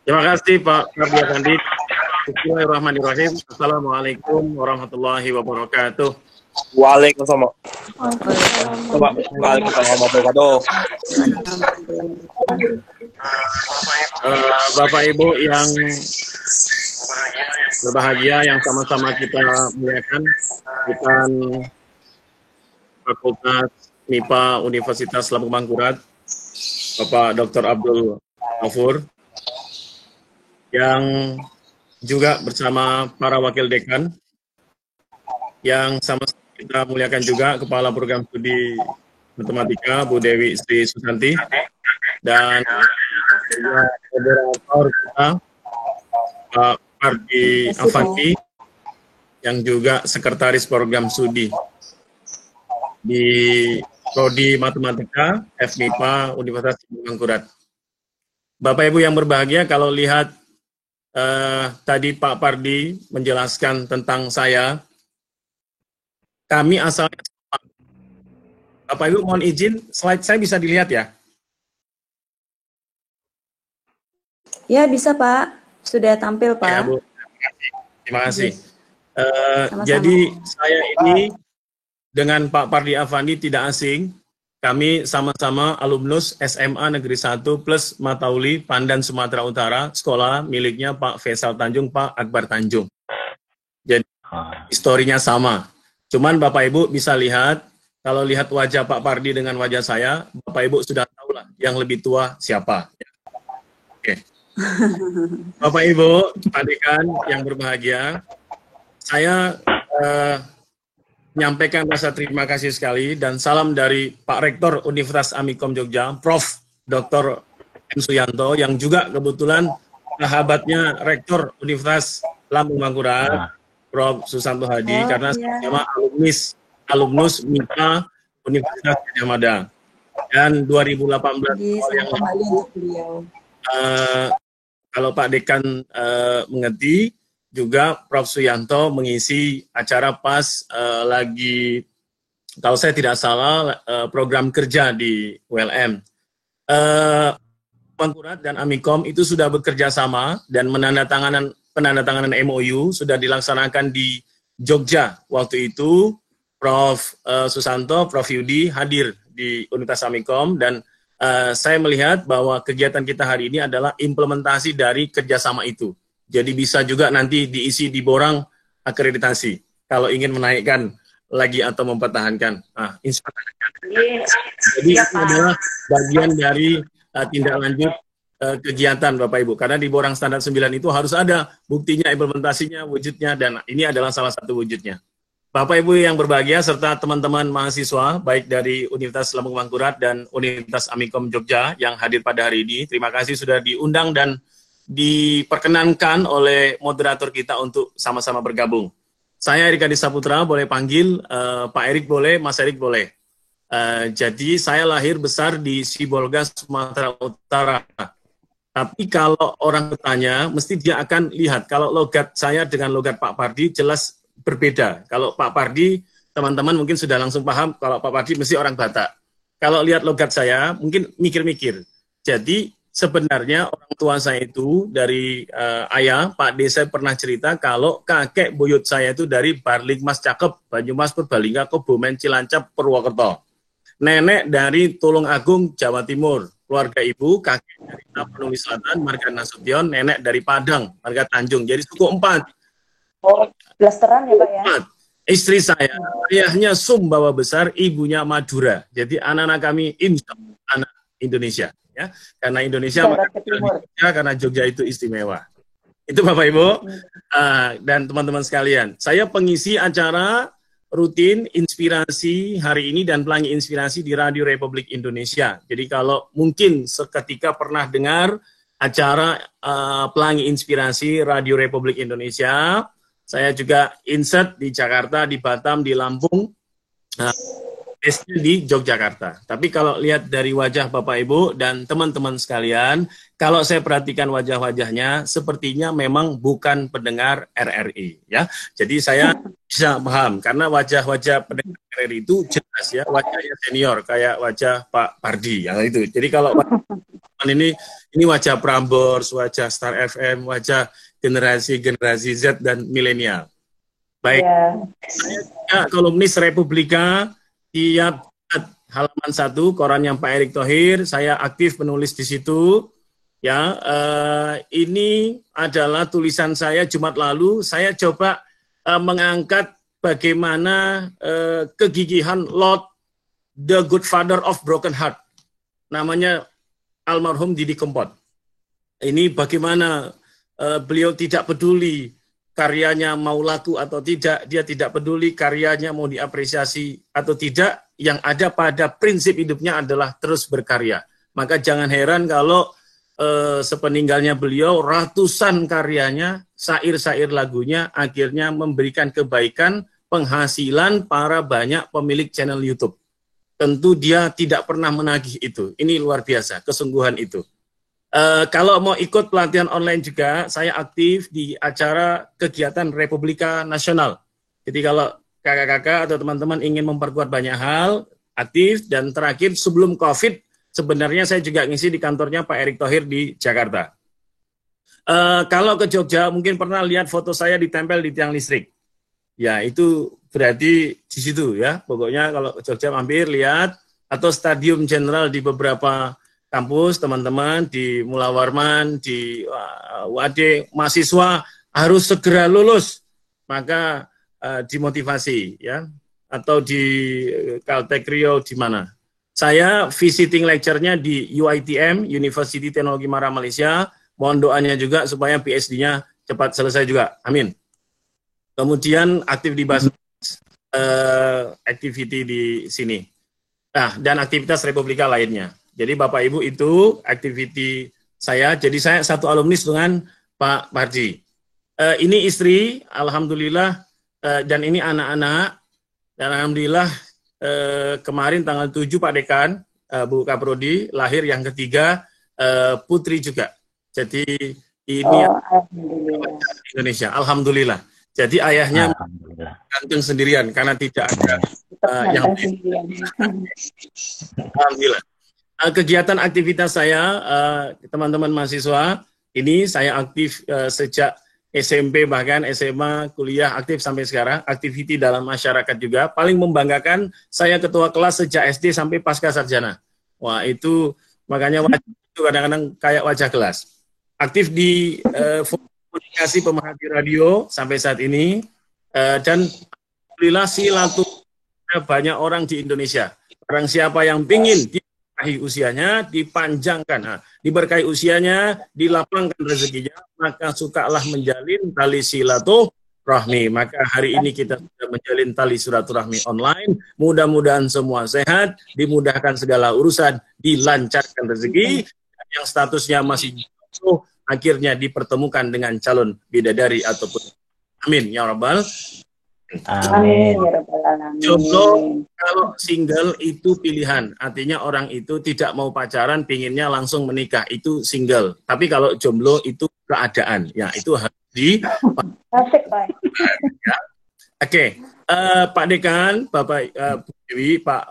Terima kasih Pak Pardi Afandi. Bismillahirrahmanirrahim. Assalamualaikum warahmatullahi wabarakatuh. Waalaikumsalam. Waalaikumsalam wabarakatuh. Bapak Ibu yang berbahagia, yang sama-sama kita muliakan, Dekan Fakultas MIPA Universitas Lampung Mangkurat, Bapak Dr. Abdul Ghafur, yang juga bersama para wakil dekan, yang sama-sama kita muliakan juga Kepala Program Studi Matematika Bu Dewi Sri Susanti, dan juga moderator kita Pak Pardi Afandi, yang juga Sekretaris Program Studi di Prodi Matematika FMIPA Universitas Lampung Mangkurat. Bapak Ibu yang berbahagia, kalau lihat tadi Pak Pardi menjelaskan tentang saya, kami asalnya, Bapak Ibu mohon izin, slide saya bisa dilihat ya? Ya, bisa Pak. Sudah tampil Pak. Ya, Bu. Terima kasih. Jadi saya ini dengan Pak Pardi Afandi tidak asing. Kami sama-sama alumnus SMA Negeri 1 plus Matauli, Pandan, Sumatera Utara, sekolah miliknya Pak Faisal Tanjung, Pak Akbar Tanjung. Jadi historinya sama. Cuman Bapak Ibu bisa lihat, kalau lihat wajah Pak Pardi dengan wajah saya, Bapak Ibu sudah tahu lah yang lebih tua siapa. Oke. Bapak Ibu, Pak Dekan yang berbahagia, saya menyampaikan rasa terima kasih sekali dan salam dari Pak Rektor Universitas Amikom Jogja, Prof. Dr. M. Suyanto, yang juga kebetulan sahabatnya Rektor Universitas Lampung Mangkurat, Prof. Susanto Hadi, karena sama alumnus MIPA Universitas Gadjah Mada. Dan 2018 yang lalu, kalau Pak Dekan mengerti, juga Prof. Suyanto mengisi acara pas lagi, kalau saya tidak salah, program kerja di ULM. Mangkurat dan Amikom itu sudah bekerja sama dan penandatanganan MOU sudah dilaksanakan di Jogja. Waktu itu Prof. Susanto, Prof. Yudi hadir di Universitas Amikom, dan saya melihat bahwa kegiatan kita hari ini adalah implementasi dari kerjasama itu. Jadi bisa juga nanti diisi di borang akreditasi kalau ingin menaikkan lagi atau mempertahankan. Jadi itu adalah bagian dari tindak lanjut kegiatan Bapak Ibu. Karena di borang standar 9 itu harus ada buktinya, implementasinya, wujudnya, dan ini adalah salah satu wujudnya. Bapak Ibu yang berbahagia serta teman-teman mahasiswa baik dari Universitas Lampung Mangkurat dan Universitas Amikom Jogja yang hadir pada hari ini, terima kasih sudah diundang dan diperkenankan oleh moderator kita untuk sama-sama bergabung. Saya Erik Hadi Saputra, boleh panggil Pak Erik boleh, Mas Erik boleh. Jadi saya lahir besar di Sibolga, Sumatera Utara. Tapi kalau orang bertanya, mesti dia akan lihat kalau logat saya dengan logat Pak Pardi jelas berbeda. Kalau Pak Pardi, teman-teman mungkin sudah langsung paham, kalau Pak Pardi mesti orang Batak. Kalau lihat logat saya, mungkin mikir-mikir. Jadi sebenarnya orang tua saya itu dari ayah, Pak D, saya pernah cerita kalau kakek buyut saya itu dari Barlikmas Cakep, Banyumas, Purbalingga, Kebumen, Cilacap, Purwokerto. Nenek dari Tulung Agung, Jawa Timur. keluarga ibu, kakek dari Tapanuli Selatan, marga Nasution, nenek dari Padang, marga Tanjung. Jadi suku 4. Oh, blasteran ya Pak ya? 4. Istri saya, ayahnya Sumbawa Besar, ibunya Madura. Jadi anak-anak kami insya Allah anak Indonesia. Ya, karena Indonesia, maka Indonesia, karena Jogja itu istimewa. Itu Bapak Ibu dan teman-teman sekalian. Saya pengisi acara rutin inspirasi hari ini dan pelangi inspirasi di Radio Republik Indonesia. Jadi kalau mungkin seketika pernah dengar acara pelangi inspirasi Radio Republik Indonesia, saya juga insert di Jakarta, di Batam, di Lampung, di Yogyakarta. Tapi kalau lihat dari wajah Bapak Ibu dan teman-teman sekalian, kalau saya perhatikan wajah-wajahnya, sepertinya memang bukan pendengar RRI, ya. Jadi saya bisa paham karena wajah-wajah pendengar RRI itu jelas ya, wajahnya senior kayak wajah Pak Pardi, yang itu. Jadi kalau ini wajah Prambors, wajah Star FM, wajah generasi Z dan milenial. Baik. Saya kolumnis Republika. Tiap halaman 1 koran yang Pak Erick Thohir, saya aktif menulis di situ. Ya, ini adalah tulisan saya Jumat lalu. Saya coba mengangkat bagaimana kegigihan Lord, the good father of broken heart. Namanya almarhum Didi Kempot. Ini bagaimana beliau tidak peduli karyanya mau laku atau tidak, dia tidak peduli karyanya mau diapresiasi atau tidak, yang ada pada prinsip hidupnya adalah terus berkarya. Maka jangan heran kalau sepeninggalnya beliau, ratusan karyanya, syair-syair lagunya akhirnya memberikan kebaikan, penghasilan para banyak pemilik channel YouTube. Tentu dia tidak pernah menagih itu. Ini luar biasa, kesungguhan itu. Kalau mau ikut pelatihan online juga, saya aktif di acara kegiatan Republika Nasional. Jadi kalau kakak-kakak atau teman-teman ingin memperkuat banyak hal, aktif. Dan terakhir sebelum COVID, sebenarnya saya juga ngisi di kantornya Pak Erick Thohir di Jakarta. Kalau ke Jogja, mungkin pernah lihat foto saya ditempel di tiang listrik. Ya, itu berarti di situ ya. Pokoknya kalau ke Jogja mampir, lihat. Atau Stadium Jenderal di beberapa kampus, teman-teman di Mula Warman, di UAD, mahasiswa harus segera lulus, maka dimotivasi ya, atau di Caltech Rio di mana. Saya visiting lecture-nya di UITM, University Teknologi Mara Malaysia, mohon doanya juga supaya PhD-nya cepat selesai juga, amin. Kemudian aktif di activity di sini. Nah, dan aktivitas Republika lainnya. Jadi Bapak Ibu itu aktiviti saya. Jadi saya satu alumnis dengan Pak Pardi. Ini istri, alhamdulillah, dan ini anak-anak. Dan alhamdulillah kemarin tanggal 7 Pak Dekan, Bu Kaprodi, lahir yang ketiga, putri juga. Jadi ini Indonesia, alhamdulillah. Jadi ayahnya gantung sendirian karena tidak ada yang alhamdulillah. Kegiatan aktivitas saya, teman-teman mahasiswa, ini saya aktif sejak SMP, bahkan SMA, kuliah, aktif sampai sekarang, aktiviti dalam masyarakat juga. Paling membanggakan, saya ketua kelas sejak SD sampai pasca sarjana. Wah, itu makanya wajah itu kadang-kadang kayak wajah kelas. Aktif di komunikasi pemerhati radio sampai saat ini, dan alhamdulillah silaturahmi banyak orang di Indonesia. Orang siapa yang pingin diberkahi usianya, dipanjangkan, diberkahi usianya, dilapangkan rezekinya, maka sukalah menjalin tali silaturahmi. Maka hari ini kita sudah menjalin tali silaturahmi online. Mudah-mudahan semua sehat, dimudahkan segala urusan, dilancarkan rezeki, yang statusnya masih jauh, akhirnya dipertemukan dengan calon bidadari ataupun amin ya rabbal. Amin. Jomblo kalau single itu pilihan, artinya orang itu tidak mau pacaran, pinginnya langsung menikah, itu single. Tapi kalau jomblo itu keadaan, ya itu harus di. Ya. Oke, Pak Dekan, Bapak Bu Dewi, Pak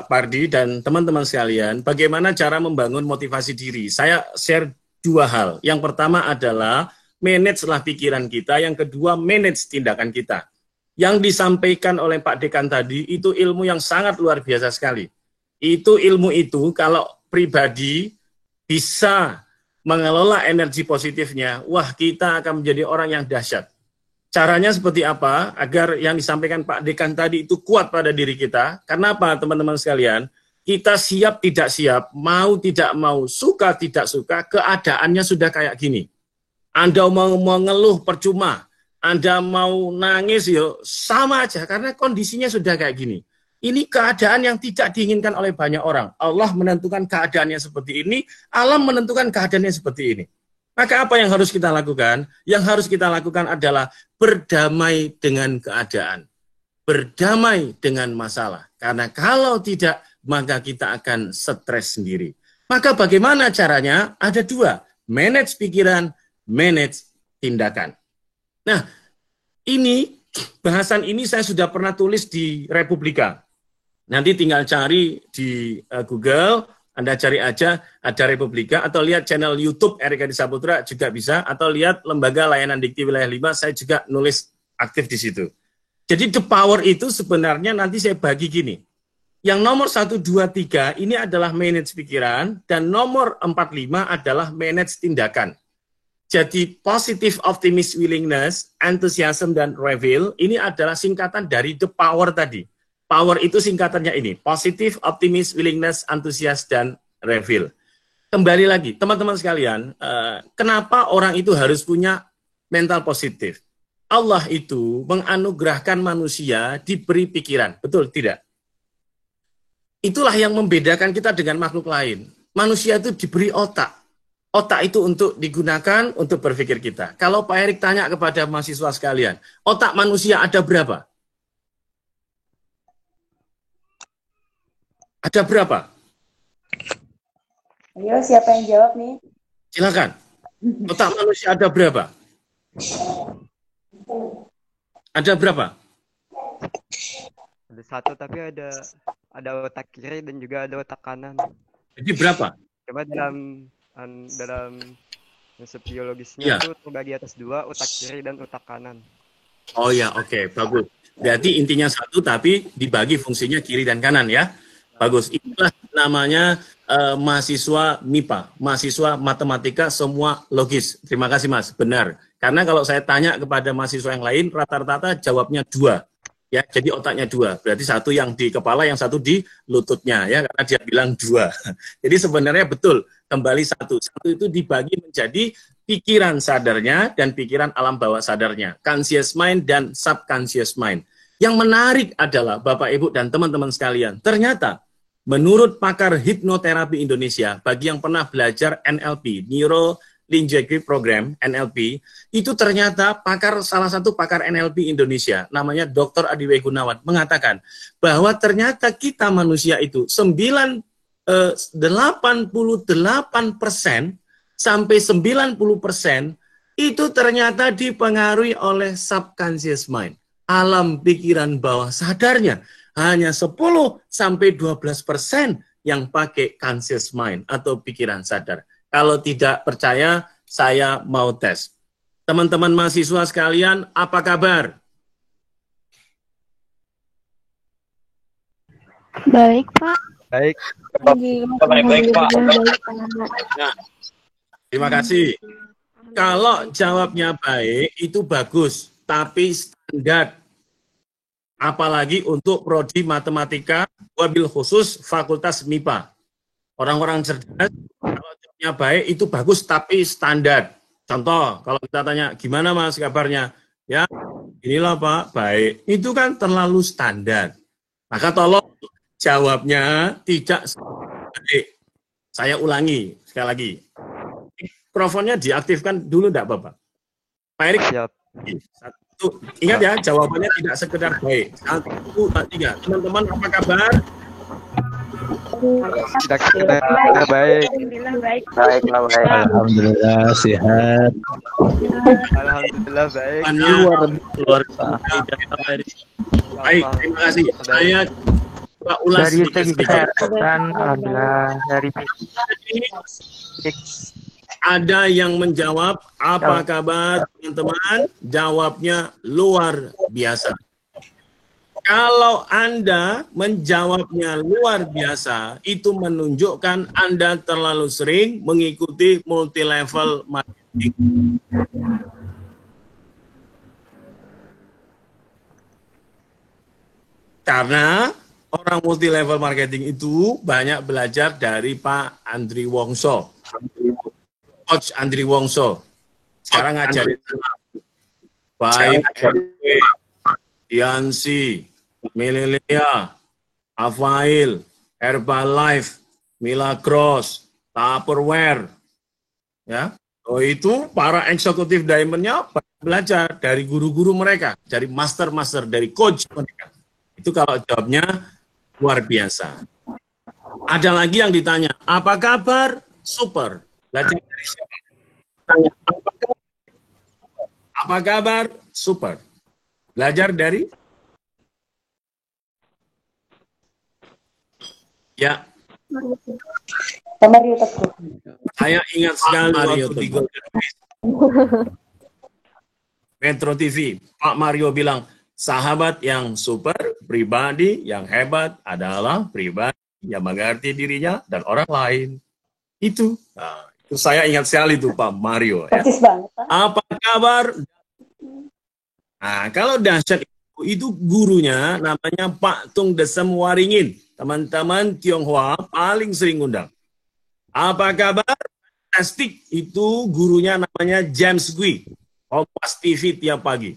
Pardi dan teman-teman sekalian, bagaimana cara membangun motivasi diri? Saya share dua hal. Yang pertama adalah manajelah pikiran kita, yang kedua manage tindakan kita. Yang disampaikan oleh Pak Dekan tadi itu ilmu yang sangat luar biasa sekali. Itu ilmu itu kalau pribadi bisa mengelola energi positifnya, wah kita akan menjadi orang yang dahsyat. Caranya seperti apa agar yang disampaikan Pak Dekan tadi itu kuat pada diri kita? Karena apa teman-teman sekalian? Kita siap tidak siap, mau tidak mau, suka tidak suka, keadaannya sudah kayak gini. Anda mau mengeluh percuma, Anda mau nangis yo sama aja karena kondisinya sudah kayak gini. Ini keadaan yang tidak diinginkan oleh banyak orang. Allah menentukan keadaannya seperti ini, alam menentukan keadaannya seperti ini. Maka apa yang harus kita lakukan? Yang harus kita lakukan adalah berdamai dengan keadaan. Berdamai dengan masalah. Karena kalau tidak, maka kita akan stres sendiri. Maka bagaimana caranya? Ada dua. Manage pikiran, manage tindakan. Nah, bahasan ini saya sudah pernah tulis di Republika. Nanti tinggal cari di Google, Anda cari aja ada Republika, atau lihat channel YouTube Erik Hadi Saputra juga bisa, atau lihat Lembaga Layanan Dikti Wilayah 5, saya juga nulis aktif di situ. Jadi the power itu sebenarnya nanti saya bagi gini. Yang nomor 1, 2, 3 ini adalah manage pikiran, dan nomor 4, 5 adalah manage tindakan. Jadi positive optimist willingness, enthusiasm, dan reveal, ini adalah singkatan dari the power tadi. Power itu singkatannya ini, positive, optimist, willingness, antusias, dan reveal. Kembali lagi, teman-teman sekalian, kenapa orang itu harus punya mental positif? Allah itu menganugerahkan manusia diberi pikiran, betul tidak? Itulah yang membedakan kita dengan makhluk lain. Manusia itu diberi otak. Otak itu untuk digunakan untuk berpikir kita. Kalau Pak Erik tanya kepada mahasiswa sekalian, otak manusia ada berapa? Ada berapa? Ayo, siapa yang jawab nih? Silakan. Otak manusia ada berapa? Ada berapa? Ada satu, tapi ada otak kiri dan juga ada otak kanan. Jadi berapa? Coba dalam konsep biologisnya itu terbagi atas 2, otak kiri dan otak kanan. Oh ya, oke, bagus. Berarti intinya satu, tapi dibagi fungsinya kiri dan kanan ya. Bagus. Itulah namanya mahasiswa MIPA, mahasiswa matematika semua logis. Terima kasih Mas, benar. Karena kalau saya tanya kepada mahasiswa yang lain, rata-rata jawabnya 2. Ya, jadi otaknya 2. Berarti satu yang di kepala, yang satu di lututnya ya, karena dia bilang 2. Jadi sebenarnya betul, kembali satu. Satu itu dibagi menjadi pikiran sadarnya dan pikiran alam bawah sadarnya, conscious mind dan subconscious mind. Yang menarik adalah Bapak Ibu dan teman-teman sekalian, ternyata menurut pakar hipnoterapi Indonesia, bagi yang pernah belajar NLP, Neuro Linguistic Program, NLP, itu ternyata salah satu pakar NLP Indonesia, namanya Dr. Adiway Gunawan, mengatakan bahwa ternyata kita manusia itu 88% sampai 90% itu ternyata dipengaruhi oleh subconscious mind, alam pikiran bawah sadarnya. Hanya 10 sampai 12% yang pakai conscious mind atau pikiran sadar. Kalau tidak percaya, saya mau tes. Teman-teman mahasiswa sekalian, apa kabar? Baik, Pak. Baik. Baik, Pak. Nah, terima kasih. Kalau jawabnya baik, itu bagus. Tapi standar. Apalagi untuk prodi matematika, wabil khusus fakultas MIPA. Orang-orang cerdas, kalau jawabnya baik itu bagus tapi standar. Contoh, kalau kita tanya, gimana Mas kabarnya? Ya, inilah Pak, baik. Itu kan terlalu standar. Maka tolong jawabnya tidak baik. Saya ulangi sekali lagi. Mikrofonnya diaktifkan dulu enggak Bapak? Pak Erik? Siap. Ingat ya, jawabannya tidak sekedar baik. 1, 2, 3. Teman-teman, apa kabar? Tidak baik. Baik. Alhamdulillah sehat. Alhamdulillah baik. Luar biasa. Baik, terima kasih. Saya coba ulas Dari sedikit. kesehatan, alhamdulillah dari Ada yang menjawab, apa kabar teman-teman? Jawabnya luar biasa. Kalau Anda menjawabnya luar biasa, itu menunjukkan Anda terlalu sering mengikuti multi-level marketing. Karena orang multi-level marketing itu banyak belajar dari Pak Andri Wongso. Coach Andri Wongso. Sekarang ngajarin baik Yansi, Mililea, Afail, Herbalife, Milagros, Tupperware. Ya. Oh, itu para eksekutif diamond-nya belajar dari guru-guru mereka, dari master-master, dari coach mereka. Itu kalau jawabnya luar biasa. Ada lagi yang ditanya, apa kabar? Super. Belajar dari siapa? Tanya, apa kabar? Super. Belajar dari? Ya. Saya ingat sekali waktu di Metro TV, Pak Mario bilang, sahabat yang super, pribadi yang hebat adalah pribadi yang mengerti dirinya dan orang lain. Itu. Nah, itu saya ingat sekali tuh Pak Mario. Ya. Apa kabar? Nah, kalau dahsyat itu gurunya namanya Pak Tung Desem Waringin. Teman-teman Tionghoa paling sering undang. Apa kabar? Fantastik itu gurunya namanya James Gui. Kompas TV tiap pagi.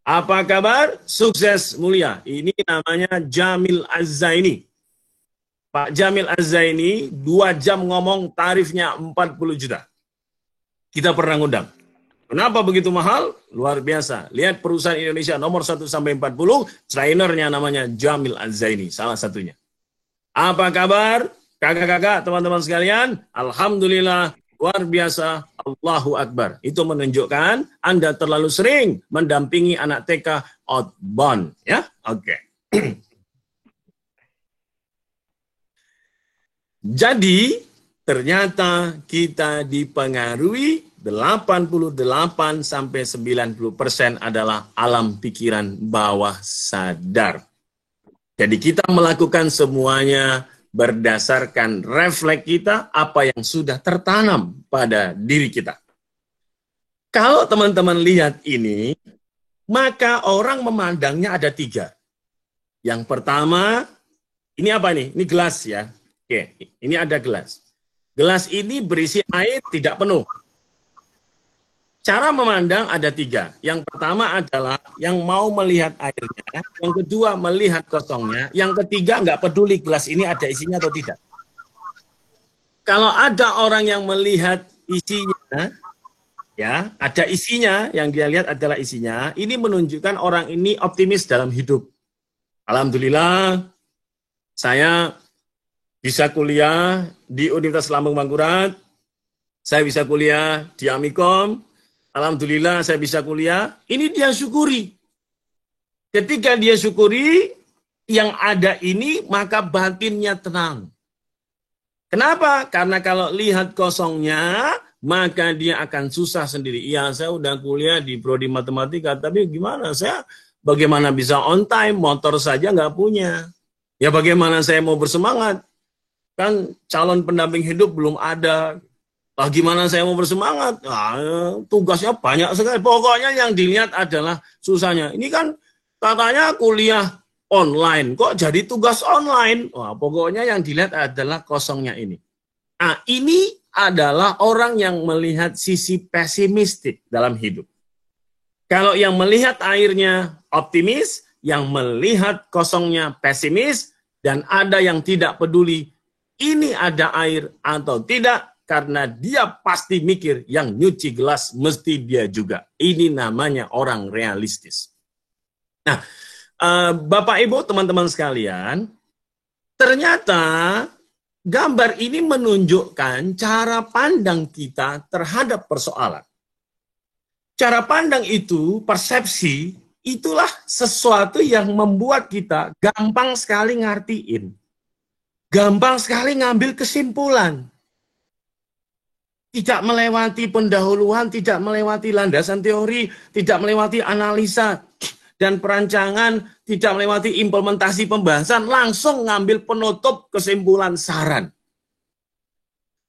Apa kabar? Sukses mulia. Ini namanya Jamil Az-Zaini. Pak Jamil Az-Zaini 2 jam ngomong tarifnya 40 juta. Kita pernah ngundang. Kenapa begitu mahal? Luar biasa. Lihat perusahaan Indonesia nomor 1 sampai 40, trainernya namanya Jamil Az-Zaini, salah satunya. Apa kabar? Kakak-kakak, teman-teman sekalian, alhamdulillah, luar biasa, Allahu Akbar. Itu menunjukkan Anda terlalu sering mendampingi anak TK outbound, ya? Oke. Jadi, ternyata kita dipengaruhi 88 sampai 90% adalah alam pikiran bawah sadar. Jadi kita melakukan semuanya berdasarkan refleks kita, apa yang sudah tertanam pada diri kita. Kalau teman-teman lihat ini, maka orang memandangnya ada 3. Yang pertama, ini apa nih? Ini gelas ya. Oke, ini ada gelas. Gelas ini berisi air tidak penuh. Cara memandang ada 3. Yang pertama adalah yang mau melihat airnya, yang kedua melihat kosongnya, yang ketiga nggak peduli gelas ini ada isinya atau tidak. Kalau ada orang yang melihat isinya, ya ada isinya, yang dia lihat adalah isinya, ini menunjukkan orang ini optimis dalam hidup. Alhamdulillah, saya bisa kuliah di Universitas Lambung Mangkurat, saya bisa kuliah di Amikom. Alhamdulillah saya bisa kuliah, ini dia syukuri. Ketika dia syukuri, yang ada ini maka batinnya tenang. Kenapa? Karena kalau lihat kosongnya, maka dia akan susah sendiri. Iya, saya udah kuliah di prodi matematika, tapi gimana? Saya bagaimana bisa on time, motor saja nggak punya. Ya bagaimana saya mau bersemangat? Kan calon pendamping hidup belum ada. Lah gimana saya mau bersemangat? Nah, tugasnya banyak sekali. Pokoknya yang dilihat adalah susahnya. Ini kan katanya kuliah online. Kok jadi tugas online? Wah, pokoknya yang dilihat adalah kosongnya ini. Nah, ini adalah orang yang melihat sisi pesimistik dalam hidup. Kalau yang melihat airnya optimis, yang melihat kosongnya pesimis, dan ada yang tidak peduli, ini ada air atau tidak, karena dia pasti mikir yang nyuci gelas mesti dia juga. Ini namanya orang realistis. Nah, Bapak Ibu, teman-teman sekalian, ternyata gambar ini menunjukkan cara pandang kita terhadap persoalan. Cara pandang itu, persepsi, itulah sesuatu yang membuat kita gampang sekali ngartiin. Gampang sekali ngambil kesimpulan. Tidak melewati pendahuluan, tidak melewati landasan teori, tidak melewati analisa. dan perancangan, tidak melewati implementasi pembahasan, langsung ngambil penutup kesimpulan saran.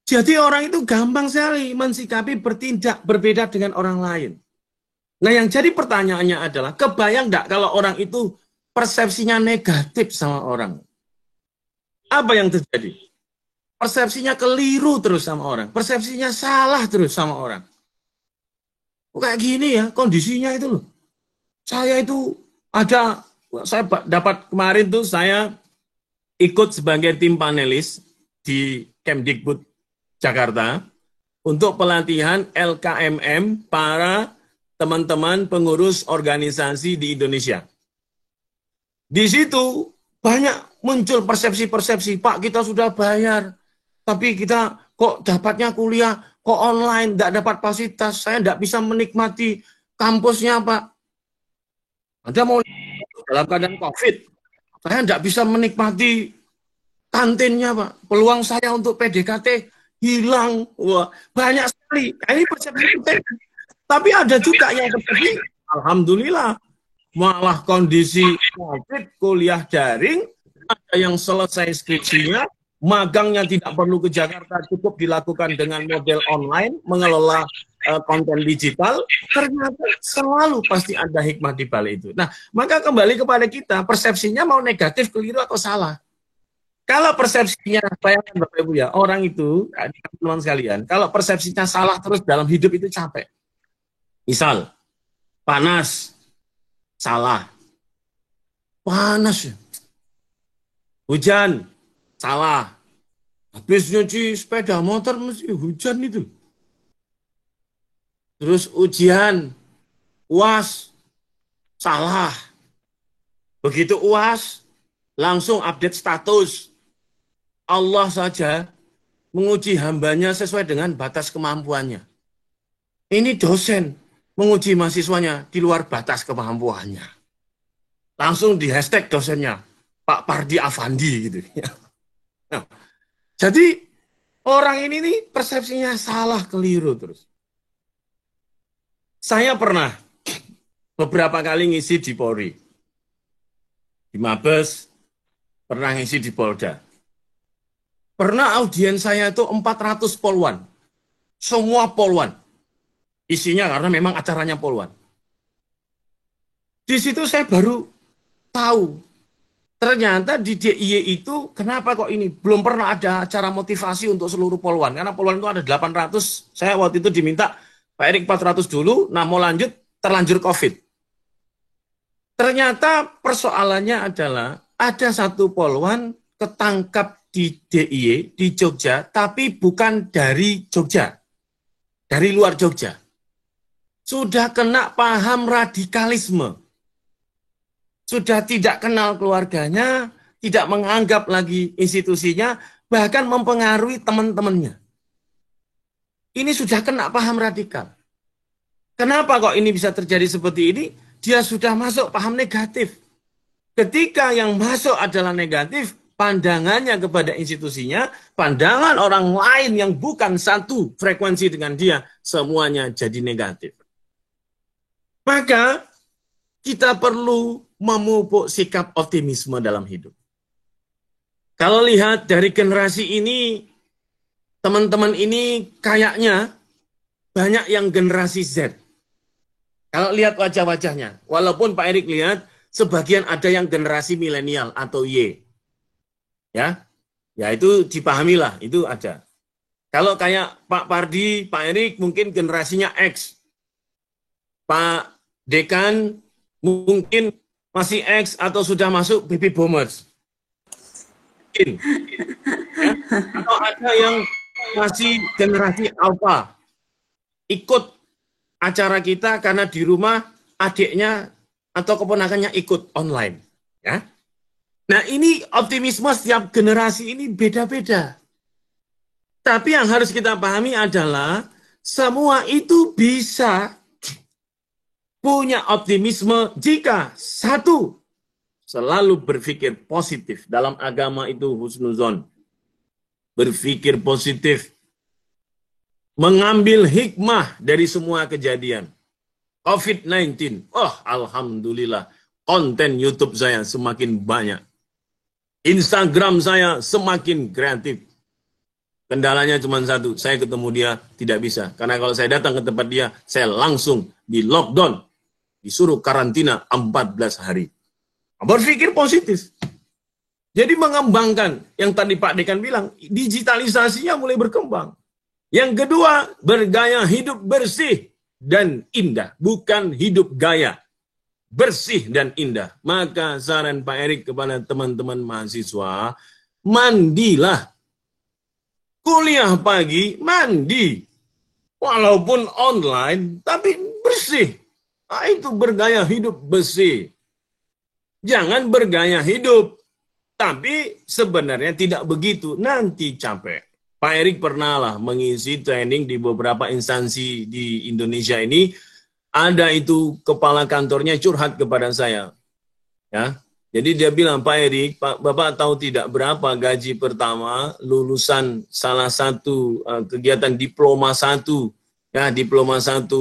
Jadi orang itu gampang sekali mensikapi bertindak berbeda dengan orang lain. Nah yang jadi pertanyaannya adalah, kebayang nggak kalau orang itu persepsinya negatif sama orang? Apa yang terjadi? Persepsinya keliru terus sama orang, persepsinya salah terus sama orang. Kayak gini ya kondisinya itu loh. Saya dapat kemarin tuh saya ikut sebagai tim panelis di Kemdikbud Jakarta untuk pelatihan LKMM para teman-teman pengurus organisasi di Indonesia. Di situ banyak muncul persepsi-persepsi, Pak kita sudah bayar, tapi kita kok dapatnya kuliah, kok online, tidak dapat fasilitas, saya tidak bisa menikmati kampusnya Pak. Anda mau dalam keadaan COVID, saya tidak bisa menikmati kantinnya Pak. Peluang saya untuk PDKT hilang. Wah, banyak sekali. Ini persepsi penting. Tapi ada juga yang terjadi, alhamdulillah, malah kondisi COVID, kuliah daring, ada yang selesai skripsinya, magangnya tidak perlu ke Jakarta, cukup dilakukan dengan model online, mengelola konten digital, ternyata selalu pasti ada hikmah di balik itu. Nah, maka kembali kepada kita, persepsinya mau negatif, keliru atau salah. Kalau persepsinya, bayangkan Bapak Ibu ya, orang itu, teman-teman sekalian, kalau persepsinya salah terus dalam hidup itu capek. Misal, panas, salah. Panas ya. Hujan, salah. Habis nyuci sepeda motor mesti hujan itu. Terus ujian, UAS, salah. Begitu UAS, langsung update status. Allah saja menguji hambanya sesuai dengan batas kemampuannya. Ini dosen menguji mahasiswanya di luar batas kemampuannya. Langsung di hashtag dosennya, Pak Pardi Afandi gitu. Nah, jadi orang ini nih persepsinya salah, keliru terus. Saya pernah beberapa kali ngisi di Polri, di Mabes, pernah ngisi di Polda. Pernah audiens saya itu 400 polwan, semua polwan. Isinya karena memang acaranya polwan. Di situ saya baru tahu, ternyata di DIY itu kenapa kok ini belum pernah ada acara motivasi untuk seluruh polwan. Karena polwan itu ada 800, saya waktu itu diminta Pak Erik 400 dulu, nah mau lanjut, terlanjur COVID. Ternyata persoalannya adalah ada satu polwan ketangkap di DIY di Jogja, tapi bukan dari Jogja, dari luar Jogja. Sudah kena paham radikalisme. Sudah tidak kenal keluarganya, tidak menganggap lagi institusinya, bahkan mempengaruhi teman-temannya. Ini sudah kena paham radikal. Kenapa kok ini bisa terjadi seperti ini? Dia sudah masuk paham negatif. Ketika yang masuk adalah negatif, pandangannya kepada institusinya, pandangan orang lain yang bukan satu frekuensi dengan dia, semuanya jadi negatif. Maka kita perlu memupuk sikap optimisme dalam hidup. Kalau lihat dari generasi ini, teman-teman ini kayaknya banyak yang generasi Z. Kalau lihat wajah-wajahnya, walaupun Pak Erik lihat, sebagian ada yang generasi milenial atau Y. Ya itu dipahamilah, itu ada. Kalau kayak Pak Pardi, Pak Erik mungkin generasinya X. Pak Dekan mungkin masih X atau sudah masuk baby boomers. Mungkin. Ya. Atau ada yang masih generasi alpha. Ikut acara kita karena di rumah adiknya atau keponakannya ikut online. Ya. Nah ini optimisme setiap generasi ini beda-beda. Tapi yang harus kita pahami adalah semua itu bisa punya optimisme jika satu, selalu berpikir positif. Dalam agama itu husnuzon. Berpikir positif. Mengambil hikmah dari semua kejadian. COVID-19, alhamdulillah. konten YouTube saya semakin banyak. Instagram saya semakin kreatif. Kendalanya cuma satu, saya ketemu dia tidak bisa. Karena kalau saya datang ke tempat dia, saya langsung di lockdown. Disuruh karantina 14 hari. Berpikir positif. Jadi mengembangkan, yang tadi Pak Dekan bilang, digitalisasinya mulai berkembang. Yang kedua, bergaya hidup bersih dan indah. Bukan hidup gaya. Bersih dan indah. Maka saran Pak Erik kepada teman-teman mahasiswa, mandilah. Kuliah pagi, mandi. Walaupun online, tapi bersih. Nah, itu bergaya hidup bersih. Jangan bergaya hidup. Tapi sebenarnya tidak begitu. Nanti capek. Pak Erik pernah lah mengisi training di beberapa instansi di Indonesia ini. Ada itu kepala kantornya curhat kepada saya. Ya. Jadi dia bilang, Pak Erik, Bapak tahu tidak berapa gaji pertama lulusan salah satu kegiatan diploma 1, ya, diploma 1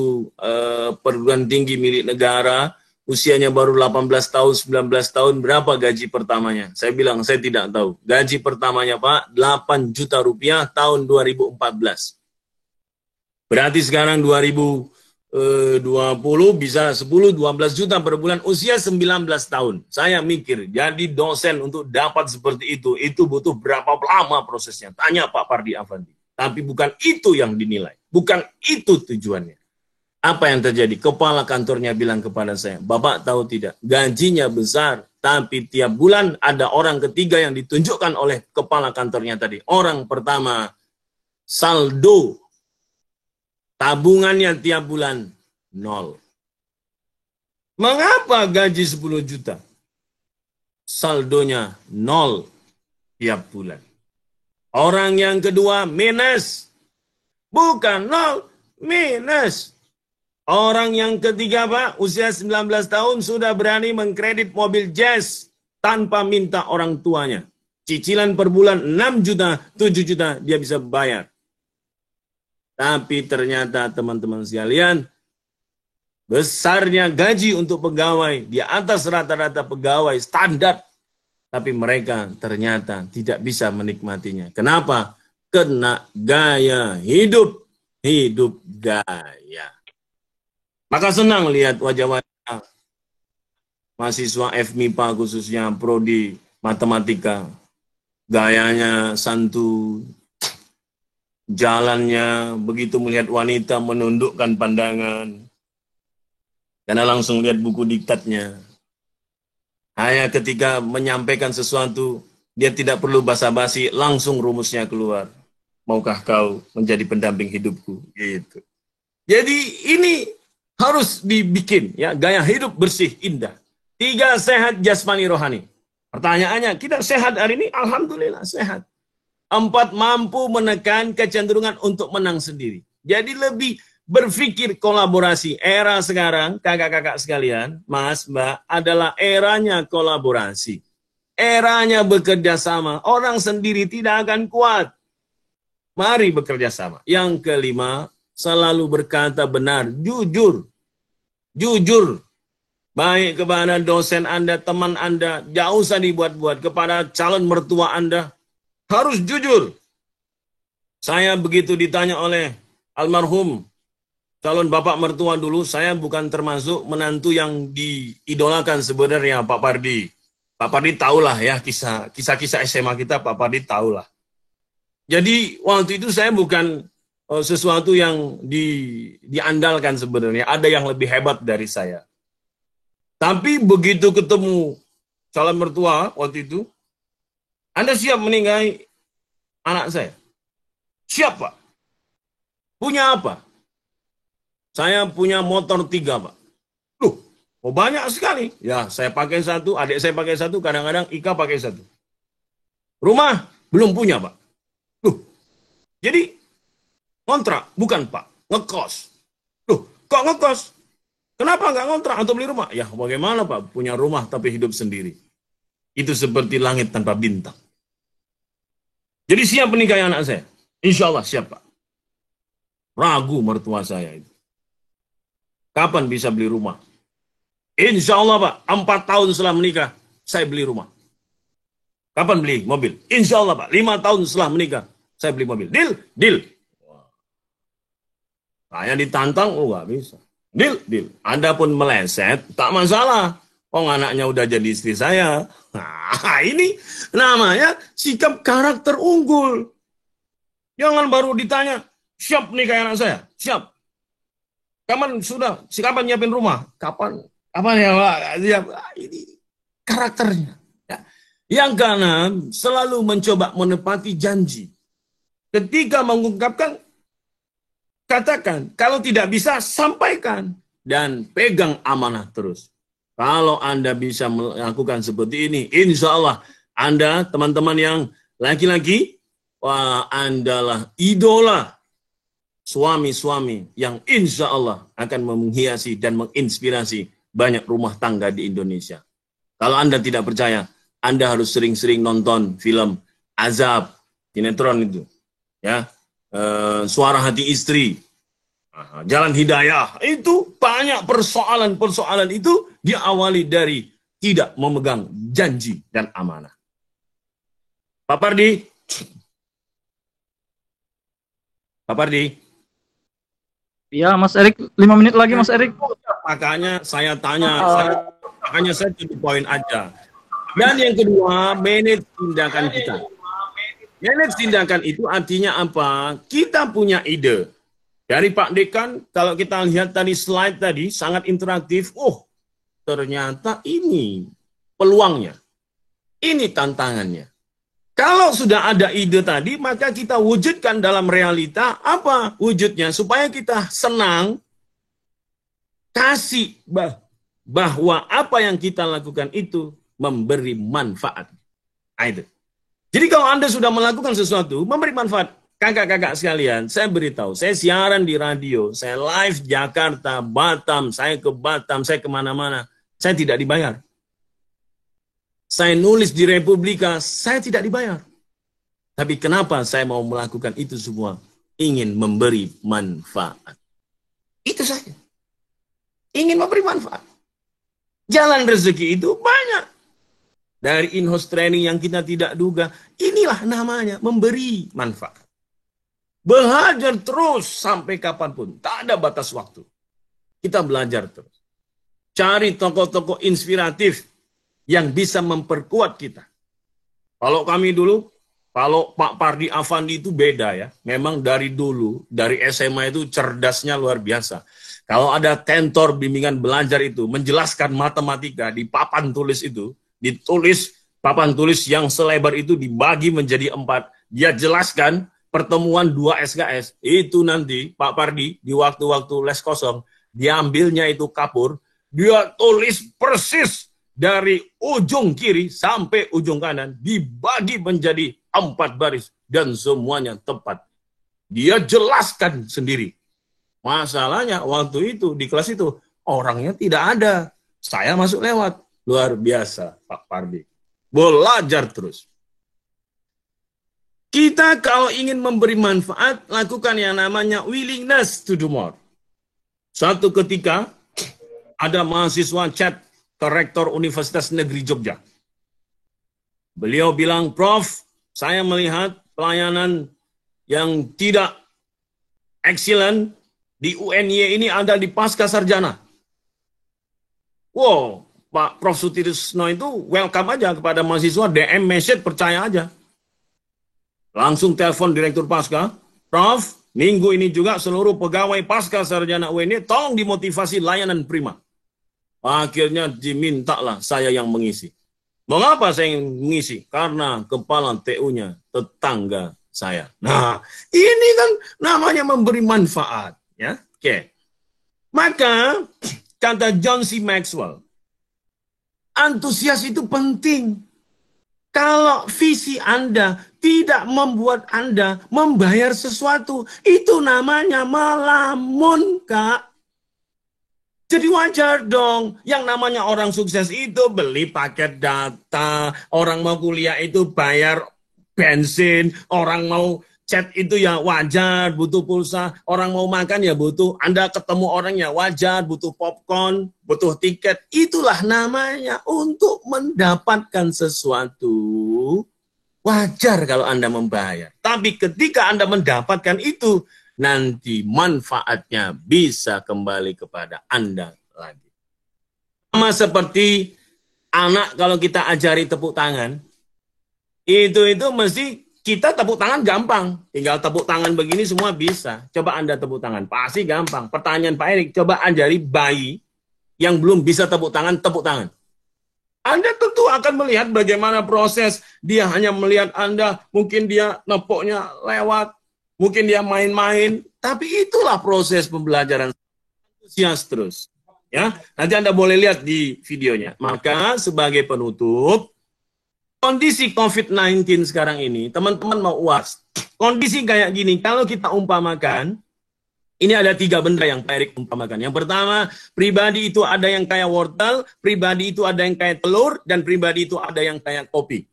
perguruan tinggi milik negara, usianya baru 18 tahun, 19 tahun, berapa gaji pertamanya? Saya bilang, saya tidak tahu. Gaji pertamanya, Pak, 8 juta rupiah tahun 2014. Berarti sekarang 2020 bisa 10-12 juta per bulan, usia 19 tahun. Saya mikir, jadi dosen untuk dapat seperti itu butuh berapa lama prosesnya? Tanya Pak Pardi Afandi. Tapi bukan itu yang dinilai. Bukan itu tujuannya. Apa yang terjadi? Kepala kantornya bilang kepada saya, Bapak tahu tidak, gajinya besar, tapi tiap bulan ada orang ketiga yang ditunjukkan oleh kepala kantornya tadi. Orang pertama, saldo tabungannya tiap bulan 0. Mengapa gaji 10 juta? Saldonya 0 tiap bulan. Orang yang kedua minus. Bukan 0, minus. Orang yang ketiga, Pak, usia 19 tahun sudah berani mengkredit mobil Jazz tanpa minta orang tuanya. Cicilan per bulan 6 juta, 7 juta dia bisa bayar. Tapi ternyata teman-teman sekalian, besarnya gaji untuk pegawai di atas rata-rata pegawai standar, tapi mereka ternyata tidak bisa menikmatinya. Kenapa? Kena gaya hidup gaya. Maka senang lihat wajah-wajah mahasiswa FMIPA khususnya prodi matematika, gayanya santun. Jalannya, begitu melihat wanita menundukkan pandangan. Karena langsung lihat buku diktatnya. Hanya ketika menyampaikan sesuatu, dia tidak perlu basa-basi, langsung rumusnya keluar. Maukah kau menjadi pendamping hidupku? Gitu. Jadi ini harus dibikin, ya, gaya hidup bersih, indah. 3, sehat jasmani rohani. Pertanyaannya, kita sehat hari ini? Alhamdulillah, sehat. 4, mampu menekan kecenderungan untuk menang sendiri. Jadi lebih berpikir kolaborasi. Era sekarang, kakak-kakak sekalian, Mas, Mbak, adalah eranya kolaborasi. Eranya bekerja sama. Orang sendiri tidak akan kuat. Mari bekerja sama. Yang kelima, selalu berkata benar, jujur. Jujur. Baik kepada dosen Anda, teman Anda, tidak usah dibuat-buat. Kepada calon mertua Anda, harus jujur. Saya begitu ditanya oleh almarhum calon bapak mertua dulu, saya bukan termasuk menantu yang diidolakan sebenarnya Pak Pardi. Pak Pardi tahulah ya kisah-kisah SMA kita, Pak Pardi tahulah. Jadi waktu itu saya bukan sesuatu yang diandalkan sebenarnya. Ada yang lebih hebat dari saya. Tapi begitu ketemu calon mertua waktu itu, Anda siap meninggalkan anak saya? Siap, Pak. Punya apa? Saya punya motor 3, Pak. Loh, banyak sekali. Ya, saya pakai 1, adik saya pakai 1, kadang-kadang Ika pakai 1. Rumah belum punya, Pak. Loh, jadi ngontrak? Bukan, Pak. Ngekos. Loh, kok ngekos? Kenapa nggak ngontrak atau beli rumah? Ya, bagaimana, Pak? Punya rumah tapi hidup sendiri. Itu seperti langit tanpa bintang. Jadi siap menikahi anak saya? Insya Allah siap, Pak. Ragu mertua saya itu. Kapan bisa beli rumah? Insya Allah Pak, 4 tahun setelah menikah, saya beli rumah. Kapan beli mobil? Insya Allah Pak, 5 tahun setelah menikah, saya beli mobil. Deal? Deal. Saya ditantang, oh nggak bisa. Deal? Deal. Anda pun meleset, tak masalah. Oh anaknya udah jadi istri saya. Nah ini namanya sikap karakter unggul. Jangan baru ditanya, siap nikah anak saya? Siap. Kapan sudah? Kapan nyiapin rumah? Kapan ya Pak? Siap. Ini karakternya. Ya. Yang keenam, selalu mencoba menepati janji. Ketika mengungkapkan, katakan. Kalau tidak bisa, sampaikan. Dan pegang amanah terus. Kalau Anda bisa melakukan seperti ini, insya Allah Anda, teman-teman yang laki-laki, wah, Anda lah idola suami-suami yang insya Allah akan menghiasi dan menginspirasi banyak rumah tangga di Indonesia. Kalau Anda tidak percaya, Anda harus sering-sering nonton film Azab, sinetron itu, ya, Suara Hati Istri, Jalan Hidayah. Itu banyak persoalan-persoalan itu diawali dari tidak memegang janji dan amanah. Pak Pardi. Pak Pardi. Ya, Mas Erik, 5 menit lagi, Mas Erik. Makanya saya tanya, makanya saya to the point aja. Dan yang kedua, manage tindakan kita. Manage tindakan itu artinya apa? Kita punya ide. Dari Pak Dekan, kalau kita lihat tadi slide tadi, sangat interaktif. Oh, ternyata ini peluangnya. Ini tantangannya. Kalau sudah ada ide tadi, maka kita wujudkan dalam realita apa wujudnya. Supaya kita senang, kasih bahwa apa yang kita lakukan itu memberi manfaat. Jadi kalau Anda sudah melakukan sesuatu, memberi manfaat. Kakak-kakak sekalian, saya beritahu, saya siaran di radio, saya live Jakarta, Batam, saya ke Batam, saya kemana-mana, saya tidak dibayar. Saya nulis di Republika, saya tidak dibayar. Tapi kenapa saya mau melakukan itu semua? Ingin memberi manfaat. Itu saja. Ingin memberi manfaat. Jalan rezeki itu banyak. Dari in-house training yang kita tidak duga, inilah namanya memberi manfaat. Belajar terus sampai kapanpun. Tak ada batas waktu. Kita belajar terus. Cari tokoh-tokoh inspiratif yang bisa memperkuat kita. Kalau kami dulu, kalau Pak Pardi Afandi itu beda ya. Memang dari dulu, dari SMA itu cerdasnya luar biasa. Kalau ada tentor bimbingan belajar itu, menjelaskan matematika di papan tulis itu, ditulis papan tulis yang selebar itu dibagi menjadi 4. Dia jelaskan, pertemuan 2 SKS, itu nanti Pak Pardi di waktu-waktu les kosong, diambilnya itu kapur, dia tulis persis dari ujung kiri sampai ujung kanan, dibagi menjadi 4 baris, dan semuanya tepat. Dia jelaskan sendiri. Masalahnya waktu itu, di kelas itu, orangnya tidak ada. Saya masuk lewat. Luar biasa Pak Pardi. Belajar terus. Kita kalau ingin memberi manfaat, lakukan yang namanya willingness to do more. Suatu ketika, ada mahasiswa chat ke Rektor Universitas Negeri Jogja. Beliau bilang, Prof, saya melihat pelayanan yang tidak excellent di UNY ini ada di pasca sarjana. Wow, Pak Prof Sutirisno itu welcome aja kepada mahasiswa, DM message, percaya aja. Langsung telepon Direktur Pasca, Prof, minggu ini juga seluruh pegawai Pasca Sarjana UNY tolong dimotivasi layanan prima. Akhirnya dimintalah saya yang mengisi. Mengapa saya yang mengisi? Karena kepala TU-nya tetangga saya. Nah, ini kan namanya memberi manfaat. Ya, oke. Maka, kata John C. Maxwell, antusias itu penting. Kalau visi Anda tidak membuat Anda membayar sesuatu, itu namanya melamun, Kak. Jadi wajar dong, yang namanya orang sukses itu beli paket data, orang mau kuliah itu bayar bensin, orang mau chat itu ya wajar, butuh pulsa. Orang mau makan ya butuh. Anda ketemu orang ya wajar, butuh popcorn, butuh tiket. Itulah namanya untuk mendapatkan sesuatu. Wajar kalau Anda membayar. Tapi ketika Anda mendapatkan itu, nanti manfaatnya bisa kembali kepada Anda lagi. Sama seperti anak kalau kita ajari tepuk tangan, itu mesti kita tepuk tangan gampang. Tinggal tepuk tangan begini semua bisa. Coba Anda tepuk tangan, pasti gampang. Pertanyaan Pak Erik, coba ajari bayi yang belum bisa tepuk tangan, tepuk tangan. Anda tentu akan melihat bagaimana proses. Dia hanya melihat Anda, mungkin dia nepoknya lewat, mungkin dia main-main, tapi itulah proses pembelajaran. Antusias terus. Ya, nanti Anda boleh lihat di videonya. Maka sebagai penutup, kondisi COVID-19 sekarang ini, teman-teman mau UAS. Kondisi kayak gini, kalau kita umpamakan, ini ada 3 benda yang Pak Erik umpamakan. Yang pertama, pribadi itu ada yang kayak wortel, pribadi itu ada yang kayak telur, dan pribadi itu ada yang kayak kopi.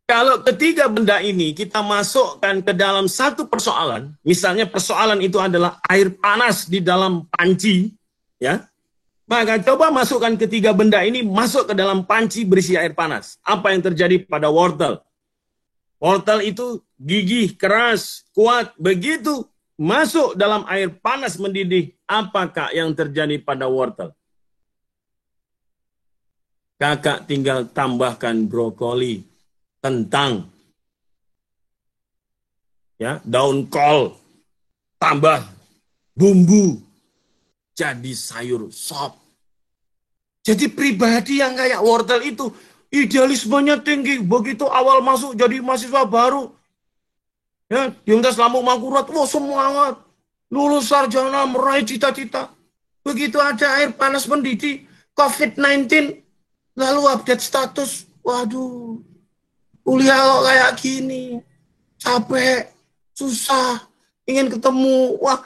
Kalau ketiga benda ini kita masukkan ke dalam satu persoalan, misalnya persoalan itu adalah air panas di dalam panci, ya, maka coba masukkan ketiga benda ini masuk ke dalam panci berisi air panas. Apa yang terjadi pada wortel? Wortel itu gigih, keras, kuat. Begitu masuk dalam air panas mendidih, apakah yang terjadi pada wortel? Kakak tinggal tambahkan brokoli, kentang, ya, daun kol, tambah bumbu, jadi sayur sop. Jadi pribadi yang kayak wortel itu idealismenya tinggi. Begitu awal masuk jadi mahasiswa baru, ya, Yuntas Lampu Mangkurat, wah semangat, lulus sarjana, meraih cita-cita. Begitu ada air panas mendidih, COVID-19, lalu update status, waduh, kuliah kok kayak gini, capek, susah, ingin ketemu, wah,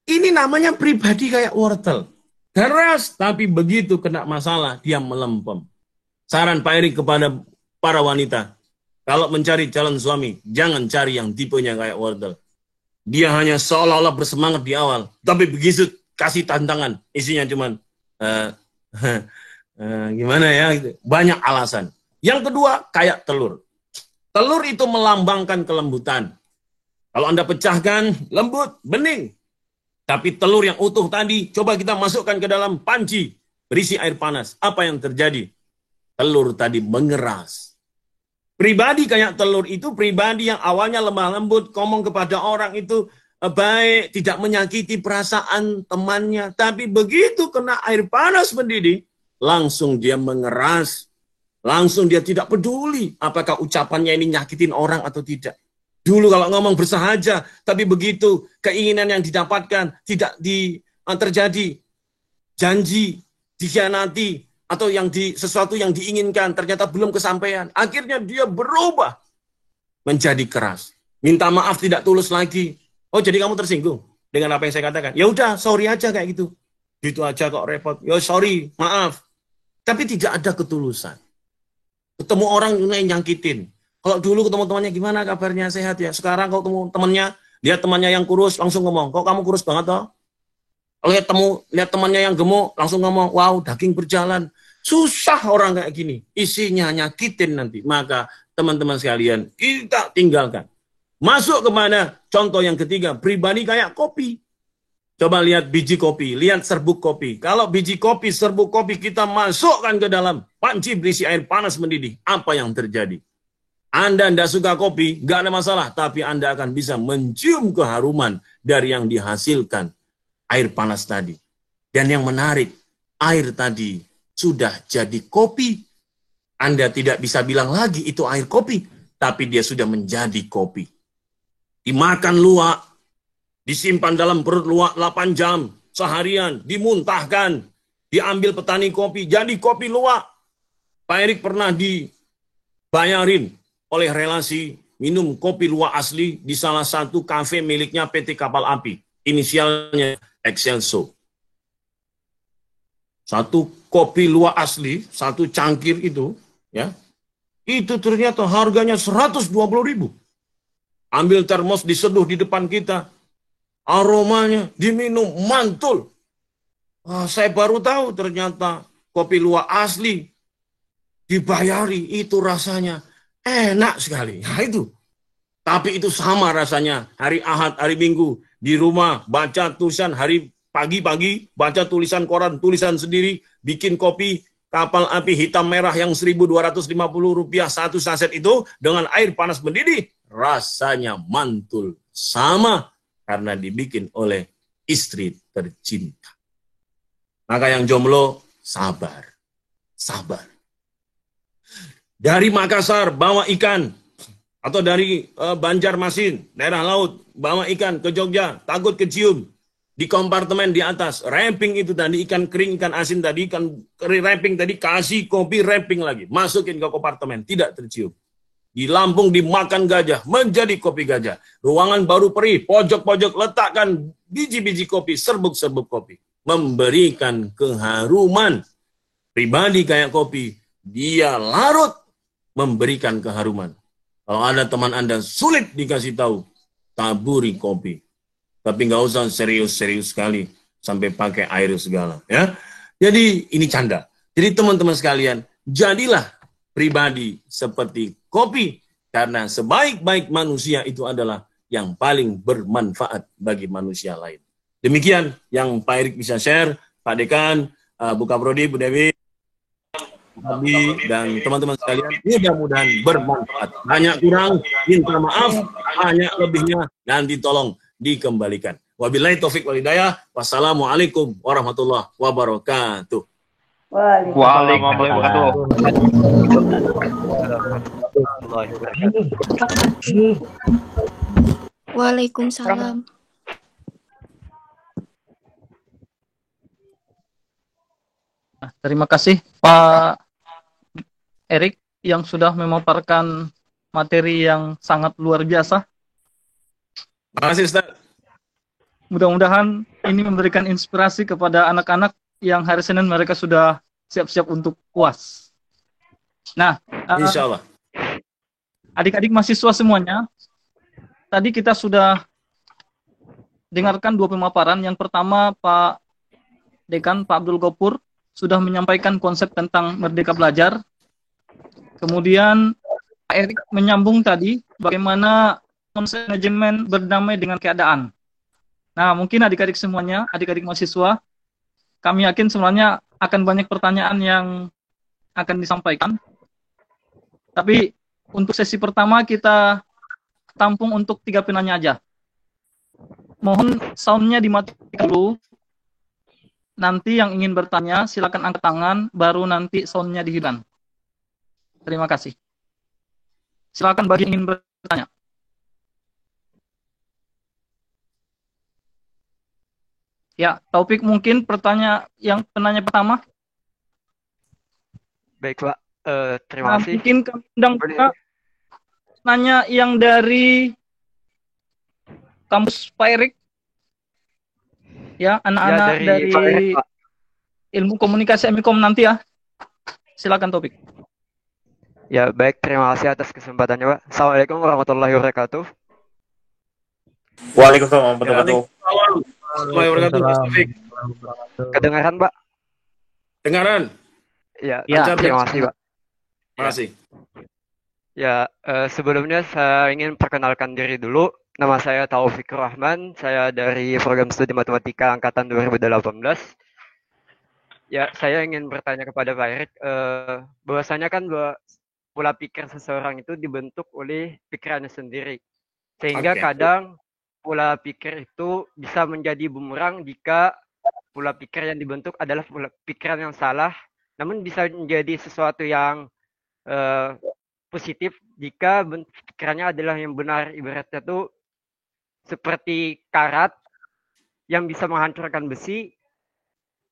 ini namanya pribadi kayak wortel. Keras, tapi begitu kena masalah, dia melempem. Saran Pak Erik kepada para wanita, kalau mencari calon suami, jangan cari yang tipenya kayak wortel. Dia hanya seolah-olah bersemangat di awal, tapi begitu kasih tantangan, isinya cuman, gimana ya, banyak alasan. Yang kedua, kayak telur. Telur itu melambangkan kelembutan. Kalau Anda pecahkan, lembut, bening. Tapi telur yang utuh tadi, coba kita masukkan ke dalam panci, berisi air panas. Apa yang terjadi? Telur tadi mengeras. Pribadi kayak telur itu, pribadi yang awalnya lemah lembut, ngomong kepada orang itu baik, tidak menyakiti perasaan temannya. Tapi begitu kena air panas mendidih, langsung dia mengeras. Langsung dia tidak peduli apakah ucapannya ini nyakitin orang atau tidak. Dulu kalau ngomong bersahaja, tapi begitu keinginan yang didapatkan tidak terjadi, janji dikhianati atau sesuatu yang diinginkan ternyata belum kesampaian. Akhirnya dia berubah menjadi keras, minta maaf tidak tulus lagi. Oh, jadi kamu tersinggung dengan apa yang saya katakan? Ya udah, sorry aja kayak gitu. Gitu aja kok repot. Ya sorry, maaf. Tapi tidak ada ketulusan. Ketemu orang yang nyakitin. Kalau dulu ketemu temannya gimana kabarnya, sehat ya. Sekarang kalau ketemu temannya, lihat temannya yang kurus langsung ngomong, kok kamu kurus banget toh? Kalau lihat temannya yang gemuk langsung ngomong, wow daging berjalan. Susah orang kayak gini, isinya nyakitin nanti. Maka teman-teman sekalian, kita tinggalkan. Masuk kemana? Contoh yang ketiga, pribadi kayak kopi. Coba lihat biji kopi, lihat serbuk kopi. Kalau biji kopi, serbuk kopi kita masukkan ke dalam panci berisi air panas mendidih, apa yang terjadi? Anda tidak suka kopi, nggak ada masalah, tapi Anda akan bisa mencium keharuman dari yang dihasilkan air panas tadi. Dan yang menarik, air tadi sudah jadi kopi. Anda tidak bisa bilang lagi itu air kopi, tapi dia sudah menjadi kopi. Dimakan luwak, disimpan dalam perut luwak 8 jam, seharian, dimuntahkan, diambil petani kopi, jadi kopi luwak. Pak Erik pernah dibayarin oleh relasi minum kopi luwak asli di salah satu kafe miliknya PT Kapal Api. Inisialnya Excelso. Satu kopi luwak asli, satu cangkir itu, ya, itu ternyata harganya 120.000. ambil termos diseduh di depan kita, aromanya diminum mantul. Saya baru tahu ternyata kopi luwak asli dibayari itu rasanya enak sekali. Nah itu. Tapi itu sama rasanya hari Ahad, hari Minggu di rumah baca tulisan, hari pagi-pagi baca tulisan koran, tulisan sendiri, bikin kopi kapal api hitam merah yang Rp1.250 satu saset itu dengan air panas mendidih, rasanya mantul sama karena dibikin oleh istri tercinta. Maka yang jomblo sabar, sabar. Dari Makassar bawa ikan, atau dari Banjarmasin, daerah laut, bawa ikan ke Jogja, takut kecium. Di kompartemen di atas, wrapping itu tadi, ikan kering, ikan asin tadi, ikan kering wrapping tadi, kasih kopi wrapping lagi. Masukin ke kompartemen, tidak tercium. Di Lampung dimakan gajah, menjadi kopi gajah. Ruangan baru perih, pojok-pojok letakkan biji-biji kopi, serbuk-serbuk kopi. Memberikan keharuman. Pribadi kayak kopi, dia larut memberikan keharuman. Kalau ada teman Anda sulit dikasih tahu, taburi kopi. Tapi nggak usah serius-serius sekali sampai pakai air segala. Ya, jadi ini canda. Jadi teman-teman sekalian, jadilah pribadi seperti kopi. Karena sebaik-baik manusia itu adalah yang paling bermanfaat bagi manusia lain. Demikian yang Pak Erik bisa share, Pak Dekan, Bu Kaprodi, Bu Dewi, Abi, dan teman-teman sekalian, mudah-mudahan bermanfaat. Banyak kurang, minta maaf, banyak lebihnya, nanti tolong dikembalikan. Wabillahi taufik wal hidayah. Wassalamualaikum warahmatullahi wabarakatuh. Waalaikumsalam. Waalaikumsalam. Terima kasih Pak Erik yang sudah memaparkan materi yang sangat luar biasa. Terima kasih Ustaz. Mudah-mudahan ini memberikan inspirasi kepada anak-anak yang hari Senin mereka sudah siap-siap untuk UAS. Nah, Insya Allah. Adik-adik mahasiswa semuanya, tadi kita sudah dengarkan dua pemaparan. Yang pertama Pak Dekan, Pak Abdul Ghafur, sudah menyampaikan konsep tentang merdeka belajar. Kemudian Pak Erik menyambung tadi bagaimana konsep manajemen berdamai dengan keadaan. Nah, mungkin adik-adik semuanya, adik-adik mahasiswa, kami yakin sebenarnya akan banyak pertanyaan yang akan disampaikan. Tapi untuk sesi pertama kita tampung untuk 3 penanya aja. Mohon soundnya dimatikan dulu. Nanti yang ingin bertanya, silakan angkat tangan, baru nanti soundnya dihidupkan. Terima kasih. Silakan bagi yang ingin bertanya. Ya, Taufik mungkin penanya pertama. Baik, Pak. Terima kasih. Mungkin kami undang Pak nanya yang dari kampus Pak Erik. Ya, anak-anak dari Pak Erik, Pak. ilmu komunikasi Emikom nanti ya. Silakan Taufik. Ya, baik. Terima kasih atas kesempatannya, Pak. Assalamualaikum warahmatullahi wabarakatuh. Waalaikumsalam warahmatullahi wabarakatuh. Kedengaran, Pak? Dengaran. Ya, Ya. terima kasih, Pak. Terima kasih. Ya, sebelumnya saya ingin perkenalkan diri dulu. Nama saya Taufikur Rahman. Saya dari program studi matematika angkatan 2018. Ya, saya ingin bertanya kepada Pak Erik, bahwasanya kan pola pikir seseorang itu dibentuk oleh pikirannya sendiri. Sehingga kadang pola pikir itu bisa menjadi bumerang jika pola pikir yang dibentuk adalah pola pikiran yang salah, namun bisa menjadi sesuatu yang positif jika pikirannya adalah yang benar. Ibaratnya tuh seperti karat yang bisa menghancurkan besi,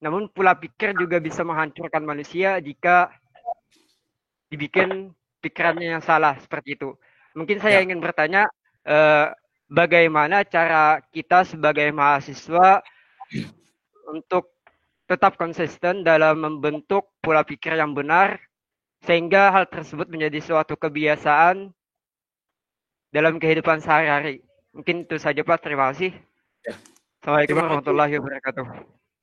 namun pola pikir juga bisa menghancurkan manusia jika dibikin pikirannya yang salah, seperti itu. Mungkin saya ingin bertanya, bagaimana cara kita sebagai mahasiswa untuk tetap konsisten dalam membentuk pola pikir yang benar, sehingga hal tersebut menjadi suatu kebiasaan dalam kehidupan sehari-hari. Mungkin itu saja Pak, terima kasih. Ya. Assalamualaikum Terima kasih. warahmatullahi wabarakatuh.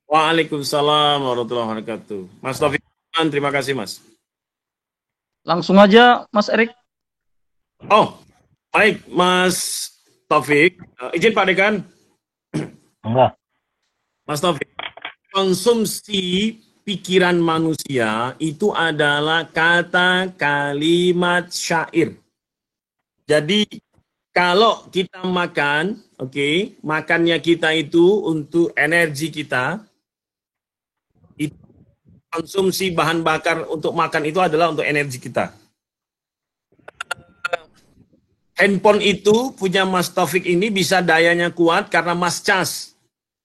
Waalaikumsalam warahmatullahi wabarakatuh. Mas Taufik, terima kasih Mas. Langsung aja Mas Erik. Oh, baik Mas Taufik. Izin Pak Dekan. Enggak. Mas Taufik, konsumsi pikiran manusia itu adalah kata kalimat syair. Jadi kalau kita makan, oke, makannya kita itu untuk energi kita. Itu konsumsi bahan bakar untuk makan itu adalah untuk energi kita. Handphone itu punya Mas Taufik ini bisa dayanya kuat karena Mas cas.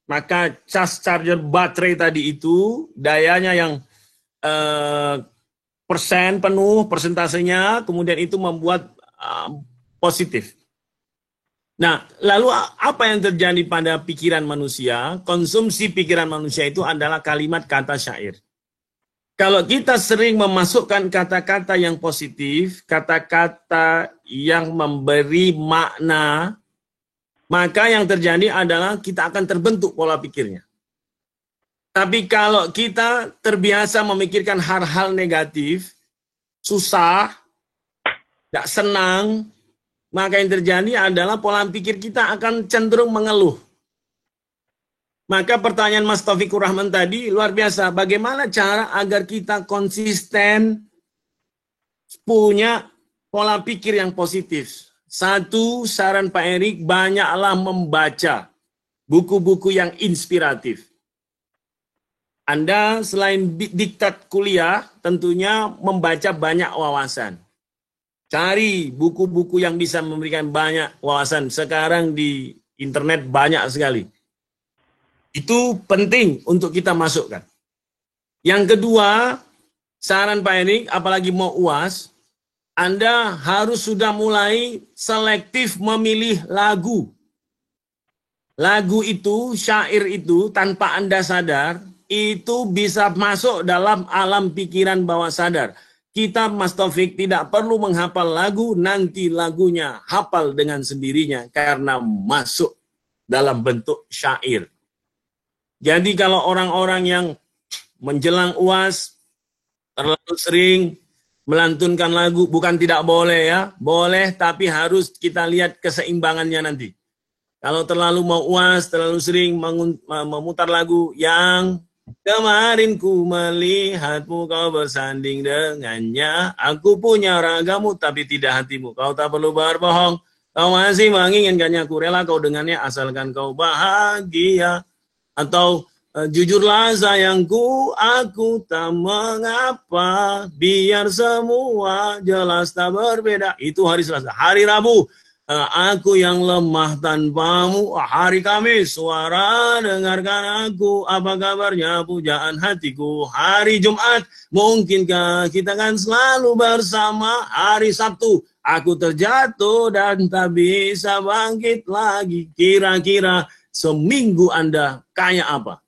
Maka cas charger baterai tadi itu dayanya yang persen penuh, persentasenya, kemudian itu membuat positif. Nah, lalu apa yang terjadi pada pikiran manusia? Konsumsi pikiran manusia itu adalah kalimat kata syair. Kalau kita sering memasukkan kata-kata yang positif, kata-kata yang memberi makna, maka yang terjadi adalah kita akan terbentuk pola pikirnya. Tapi kalau kita terbiasa memikirkan hal-hal negatif, susah, tidak senang, maka yang terjadi adalah pola pikir kita akan cenderung mengeluh. Maka pertanyaan Mas Taufikur Rahman tadi luar biasa. Bagaimana cara agar kita konsisten punya pola pikir yang positif? Satu, saran Pak Erik, banyaklah membaca buku-buku yang inspiratif. Anda selain diktat kuliah, tentunya membaca banyak wawasan. Cari buku-buku yang bisa memberikan banyak wawasan. Sekarang di internet banyak sekali. Itu penting untuk kita masukkan. Yang kedua, saran Pak Erik, apalagi mau UAS, Anda harus sudah mulai selektif memilih lagu. Lagu itu, syair itu, tanpa Anda sadar, itu bisa masuk dalam alam pikiran bawah sadar. Kita, Mas Taufik, tidak perlu menghafal lagu, nanti lagunya hafal dengan sendirinya karena masuk dalam bentuk syair. Jadi kalau orang-orang yang menjelang UAS terlalu sering melantunkan lagu, bukan tidak boleh ya, boleh tapi harus kita lihat keseimbangannya nanti. Kalau terlalu mau UAS, terlalu sering memutar lagu yang kemarin ku melihatmu kau bersanding dengannya, aku punya ragamu tapi tidak hatimu, kau tak perlu berbohong, kau masih menginginkannya, ku rela kau dengannya asalkan kau bahagia. Atau jujurlah sayangku, aku tak mengapa, biar semua jelas tak berbeda. Itu hari Selasa. Hari Rabu, aku yang lemah tanpamu. Hari Kamis, suara dengarkan aku, apa kabarnya pujaan hatiku. Hari Jumat, mungkinkah kita kan selalu bersama. Hari Sabtu, aku terjatuh dan tak bisa bangkit lagi. Kira-kira seminggu Anda kayak apa?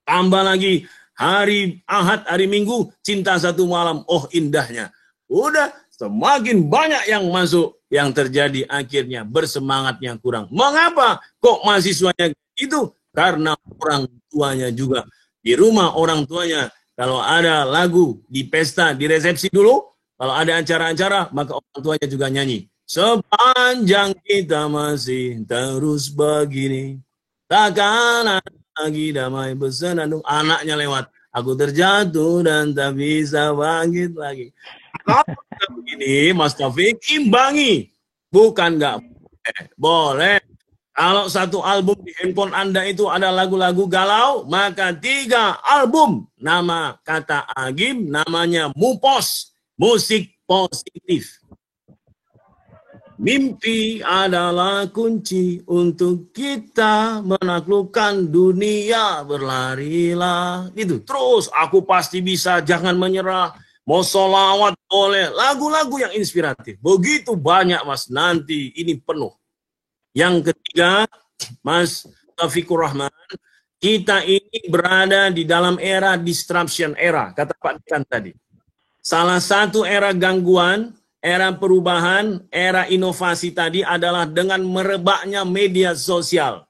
Tambah lagi hari Ahad, hari Minggu, cinta satu malam, oh indahnya. Udah semakin banyak yang masuk, yang terjadi akhirnya bersemangatnya kurang. Mengapa kok mahasiswanya itu? Karena orang tuanya juga. Di rumah orang tuanya, kalau ada lagu di pesta, di resepsi dulu, kalau ada acara-acara, maka orang tuanya juga nyanyi. Sepanjang kita masih terus begini, takkan ada lagi damai bersenandung. Anaknya lewat, aku terjatuh dan tak bisa bangkit lagi. Kalau begini, Mas Taufik, imbangi. Bukan nggak boleh. Boleh. Kalau satu album di handphone Anda itu ada lagu-lagu galau, maka 3 album. Nama kata Agim, namanya Mupos, musik positif. Mimpi adalah kunci untuk kita menaklukkan dunia, berlarilah. Itu terus, aku pasti bisa, jangan menyerah. Mau sholawat boleh, lagu-lagu yang inspiratif. Begitu banyak Mas, nanti ini penuh. Yang ketiga, Mas Taufikur Rahman, kita ini berada di dalam era disruption era, kata Pak Dekan tadi. Salah satu era gangguan, era perubahan, era inovasi tadi adalah dengan merebaknya media sosial.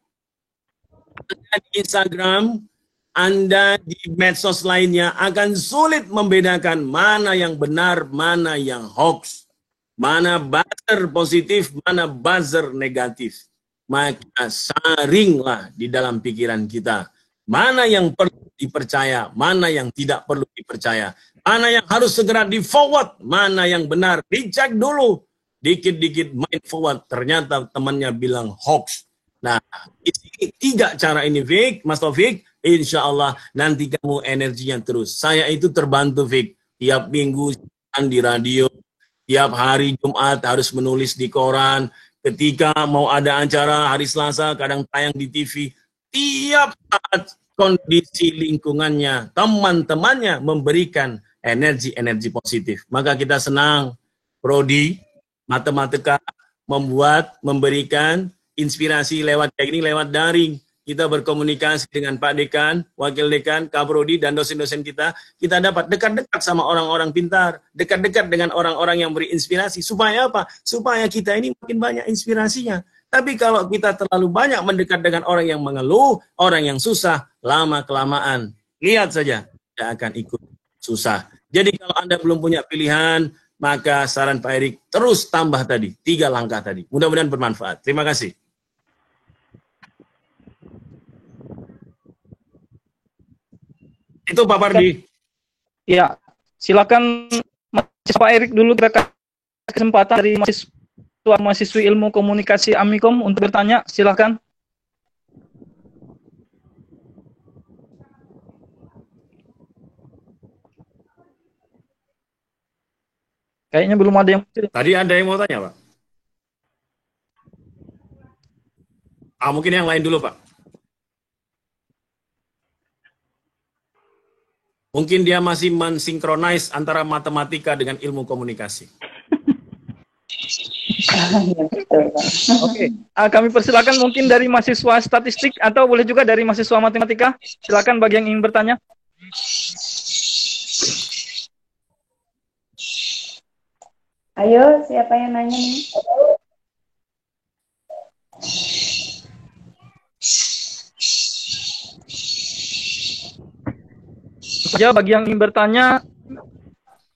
Anda di Instagram, Anda di medsos lainnya akan sulit membedakan mana yang benar, mana yang hoax, mana buzzer positif, mana buzzer negatif. Maka saringlah di dalam pikiran kita, mana yang perlu dipercaya, mana yang tidak perlu dipercaya, mana yang harus segera di-forward, mana yang benar, dicek dulu. Dikit-dikit main forward, ternyata temannya bilang hoax. Nah, isi 3 cara ini, Fik, Mas Taufik, insya Allah nanti kamu energinya terus. Saya itu terbantu, Fik. Tiap minggu di radio, tiap hari Jumat harus menulis di koran. Ketika mau ada acara hari Selasa, kadang tayang di TV. Tiap saat kondisi lingkungannya, teman-temannya memberikan energi-energi positif. Maka kita senang, Prodi, Matematika, memberikan inspirasi lewat kayak ini, lewat daring. Kita berkomunikasi dengan Pak Dekan, Wakil Dekan, Kaprodi, dan dosen-dosen kita. Kita dapat dekat-dekat sama orang-orang pintar, dekat-dekat dengan orang-orang yang beri inspirasi. Supaya apa? Supaya kita ini makin banyak inspirasinya. Tapi kalau kita terlalu banyak mendekat dengan orang yang mengeluh, orang yang susah, lama-kelamaan, lihat saja, tidak akan ikut susah. Jadi kalau Anda belum punya pilihan, maka saran Pak Erik terus tambah tadi, 3 langkah tadi. Mudah-mudahan bermanfaat. Terima kasih. Itu Pak Pardi. Ya, silakan Pak Erik dulu, kita kesempatan dari mahasiswi ilmu komunikasi Amikom untuk bertanya. Silakan. Kayaknya belum ada yang... Tadi ada yang mau tanya, Pak? Mungkin yang lain dulu, Pak. Mungkin dia masih mensinkronize antara matematika dengan ilmu komunikasi. Oke, kami persilakan mungkin dari mahasiswa statistik atau boleh juga dari mahasiswa matematika. Silakan bagi yang ingin bertanya. Ayo, siapa yang nanya nih? Ya, bagi yang ingin bertanya,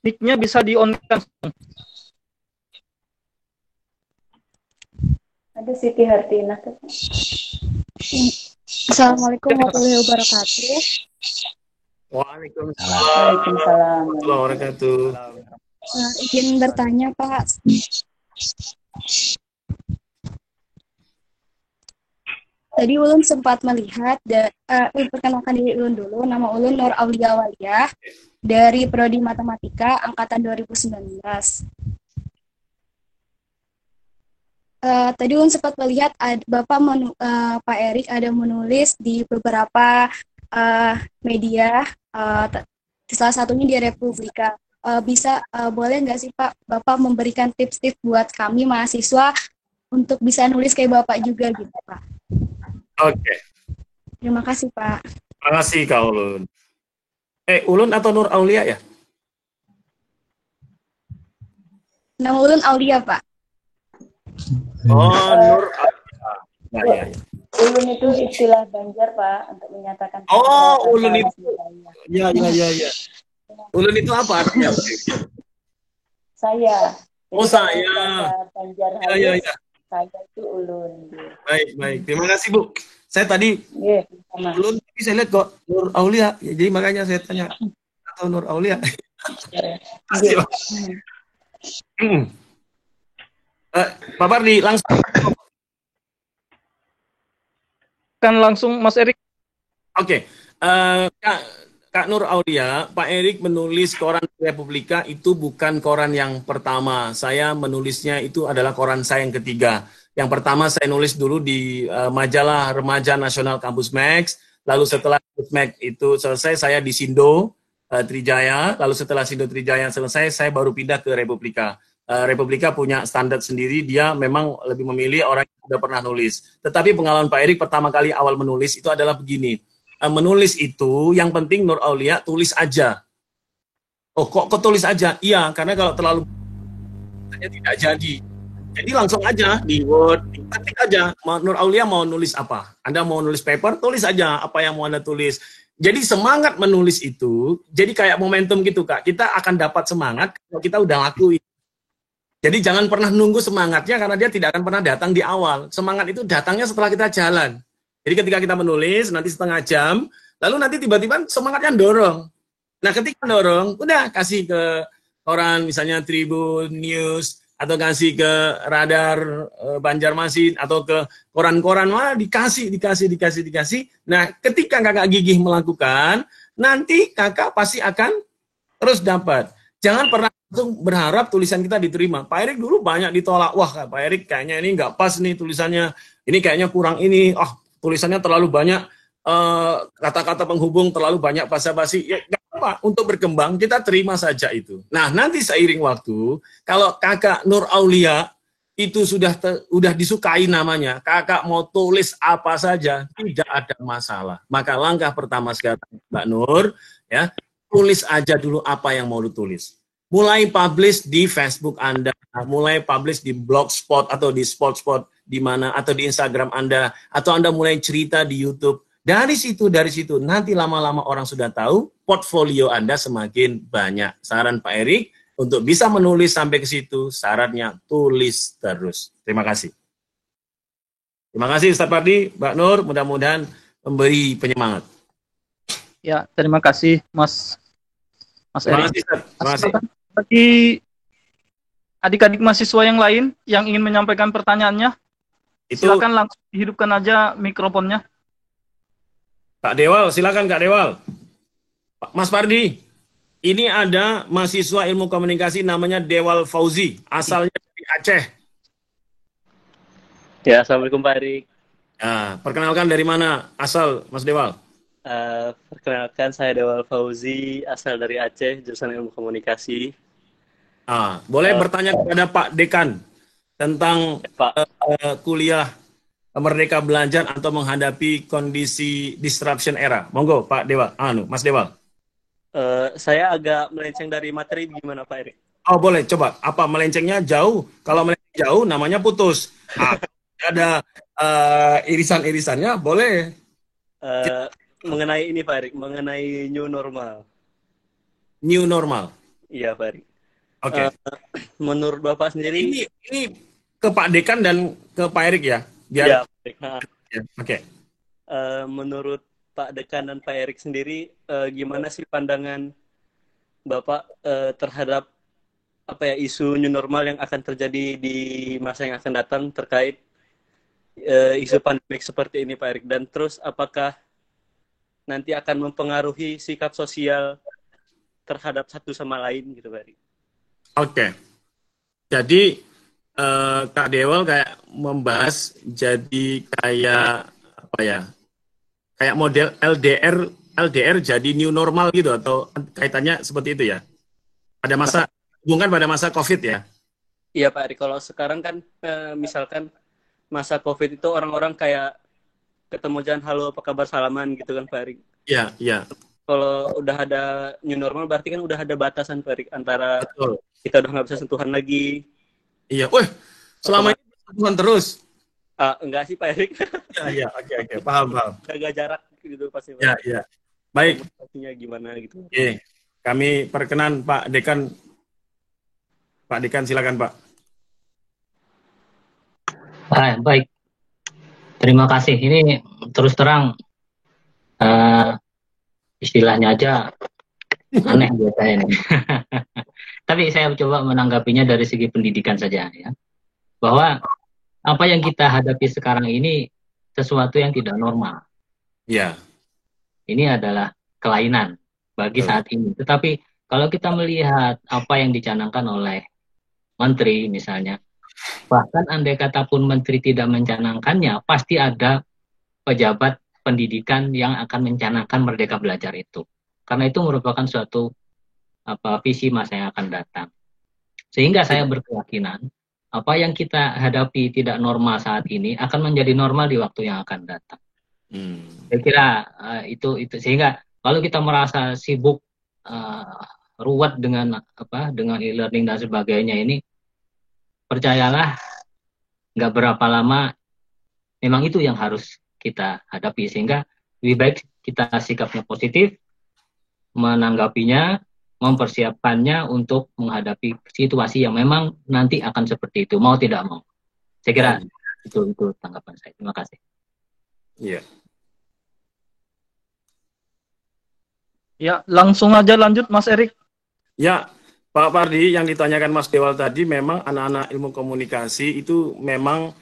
mic-nya bisa di-on-kan. Ada Siti Hartina. Assalamualaikum warahmatullahi wabarakatuh. Waalaikumsalam. Waalaikumsalam. Warahmatullahi wabarakatuh. Izin bertanya, Pak. Tadi Ulun sempat melihat, perkenalkan diri Ulun dulu, nama Ulun Nur Aulia Waliyah, dari Prodi Matematika, Angkatan 2019. Tadi Ulun sempat melihat, Pak Erik ada menulis di beberapa media, salah satunya di Republika. Boleh nggak sih Pak, Bapak memberikan tips-tips buat kami mahasiswa untuk bisa nulis kayak Bapak juga gitu Pak? Oke. Terima kasih Pak. Terima kasih Kak Ulun. Ulun atau Nur Aulia ya? Nama Ulun Aulia Pak. Oh, Nur Aulia. Ya. Ulun itu istilah Banjar Pak untuk menyatakan. Oh, Ulun itu. Ya. Ulun itu apa artinya? Saya. Oh, saya. Banjar Ya. Saya itu Ulun. Baik. Terima kasih Bu. Saya tadi Ulun bisa lihat kok Nur Aulia. Ya, jadi makanya saya tanya atau Nur Aulia. Pak Pardi langsung. Kan langsung Mas Erik. Oke. Kak Nur Aulia, Pak Erik menulis koran Republika itu bukan koran yang pertama. Saya menulisnya itu adalah koran saya yang ketiga. Yang pertama saya nulis dulu di majalah Remaja Nasional Kampus Max. Lalu setelah Kampus Max itu selesai, saya di Sindo Trijaya. Lalu setelah Sindo Trijaya selesai, saya baru pindah ke Republika. Republika punya standar sendiri, dia memang lebih memilih orang yang sudah pernah nulis. Tetapi pengalaman Pak Erik pertama kali awal menulis itu adalah begini. Menulis itu yang penting Nur Aulia tulis aja. Oh kok tulis aja? Iya, karena kalau terlalu katanya tidak jadi. Jadi langsung aja di Word, ketik aja, Nur Aulia mau nulis apa. Anda mau nulis paper, tulis aja apa yang mau Anda tulis. Jadi semangat menulis itu, jadi kayak momentum gitu Kak. Kita akan dapat semangat kalau kita udah lakuin. Jadi jangan pernah nunggu semangatnya karena dia tidak akan pernah datang di awal. Semangat itu datangnya setelah kita jalan. Jadi ketika kita menulis, nanti setengah jam, lalu nanti tiba-tiba semangatnya dorong. Nah ketika dorong, udah kasih ke koran misalnya Tribun News, atau kasih ke Radar Banjarmasin, atau ke koran-koran, wah dikasih. Nah ketika kakak gigih melakukan, nanti kakak pasti akan terus dapat. Jangan pernah langsung berharap tulisan kita diterima. Pak Erik dulu banyak ditolak. Wah, Pak Erik kayaknya ini nggak pas nih tulisannya. Ini kayaknya kurang ini. Tulisannya terlalu banyak kata-kata penghubung, terlalu banyak basa-basi. Ya, nggak apa. Untuk berkembang, kita terima saja itu. Nah, nanti seiring waktu, kalau kakak Nur Aulia itu sudah disukai namanya, kakak mau tulis apa saja, tidak ada masalah. Maka langkah pertama sekarang, Mbak Nur, ya, tulis aja dulu apa yang mau ditulis. Mulai publish di Facebook Anda, mulai publish di Blogspot atau di Spotspot di mana, atau di Instagram Anda, atau Anda mulai cerita di YouTube. Dari situ nanti lama-lama orang sudah tahu, portfolio Anda semakin banyak. Saran Pak Erik untuk bisa menulis sampai ke situ, syaratnya tulis terus. Terima kasih. Terima kasih Ustaz Pardi, Mbak Nur, mudah-mudahan memberi penyemangat. Ya, terima kasih Mas Erik. Terima kasih. Bagi adik-adik mahasiswa yang lain yang ingin menyampaikan pertanyaannya, silakan langsung hidupkan aja mikrofonnya. Kak Dewal, silakan Kak Dewal. Mas Pardi, ini ada mahasiswa ilmu komunikasi namanya Dewal Fauzi, asalnya dari Aceh. Ya, Assalamualaikum Pak Erik. Nah, perkenalkan dari mana asal Mas Dewal? Perkenalkan, saya Dewal Fauzi, asal dari Aceh, jurusan ilmu komunikasi. Boleh bertanya kepada Pak Dekan tentang kuliah Merdeka Belajar atau menghadapi kondisi disruption era. Monggo Pak Dewal, Mas Dewal. Saya agak melenceng dari materi, gimana Pak Erik? Oh boleh, coba. Apa melencengnya jauh? Kalau melenceng jauh namanya putus. Ada irisan-irisannya, boleh. Mengenai ini Pak Erik, mengenai new normal. New normal? Iya Pak Erik. Oke. Menurut Bapak sendiri... Ini ke Pak Dekan dan ke Pak Erik ya? Iya Pak Erik. Oke. Menurut Pak Dekan dan Pak Erik sendiri, gimana sih pandangan Bapak terhadap isu new normal yang akan terjadi di masa yang akan datang terkait isu pandemik seperti ini Pak Erik? Dan terus apakah nanti akan mempengaruhi sikap sosial terhadap satu sama lain gitu Pak Erik? Oke. Jadi Kak Dewal kayak membahas jadi kayak kayak model LDR jadi new normal gitu, atau kaitannya seperti itu ya? Pada masa hubungan pada masa COVID ya? Iya Pak Erik, kalau sekarang kan misalkan masa COVID itu orang-orang kayak ketemu jangan halo apa kabar salaman gitu kan Pak Erik. Iya. Kalau udah ada new normal berarti kan udah ada batasan Pak Erik, antara Betul. kita udah nggak bisa sentuhan lagi. Iya, selama ini sentuhan terus. Enggak sih Pak Erik. Iya, oke, paham. Jaga jarak gitu pasti. Iya. Baik. Pastinya gimana gitu. Oke, kami perkenan Pak Dekan. Pak Dekan silakan Pak. Baik. Terima kasih. Ini terus terang istilahnya aja aneh buat saya ini. Tapi saya coba menanggapinya dari segi pendidikan saja ya. Bahwa apa yang kita hadapi sekarang ini sesuatu yang tidak normal. Ya. Ini adalah kelainan bagi saat ini. Tetapi kalau kita melihat apa yang dicanangkan oleh menteri misalnya, bahkan andai kata pun menteri tidak mencanangkannya, pasti ada pejabat pendidikan yang akan mencanangkan Merdeka Belajar itu. Karena itu merupakan suatu visi masa yang akan datang. Sehingga saya berkeyakinan apa yang kita hadapi tidak normal saat ini akan menjadi normal di waktu yang akan datang. Saya kira itu sehingga kalau kita merasa sibuk ruwet dengan e-learning dan sebagainya ini, percayalah, nggak berapa lama memang itu yang harus kita hadapi, sehingga lebih baik kita sikapnya positif, menanggapinya, mempersiapkannya untuk menghadapi situasi yang memang nanti akan seperti itu, mau tidak mau. Saya kira itu tanggapan saya. Terima kasih. Iya. Ya, langsung aja lanjut Mas Erik. Ya, Pak Pardi, yang ditanyakan Mas Dewal tadi, memang anak-anak ilmu komunikasi itu memang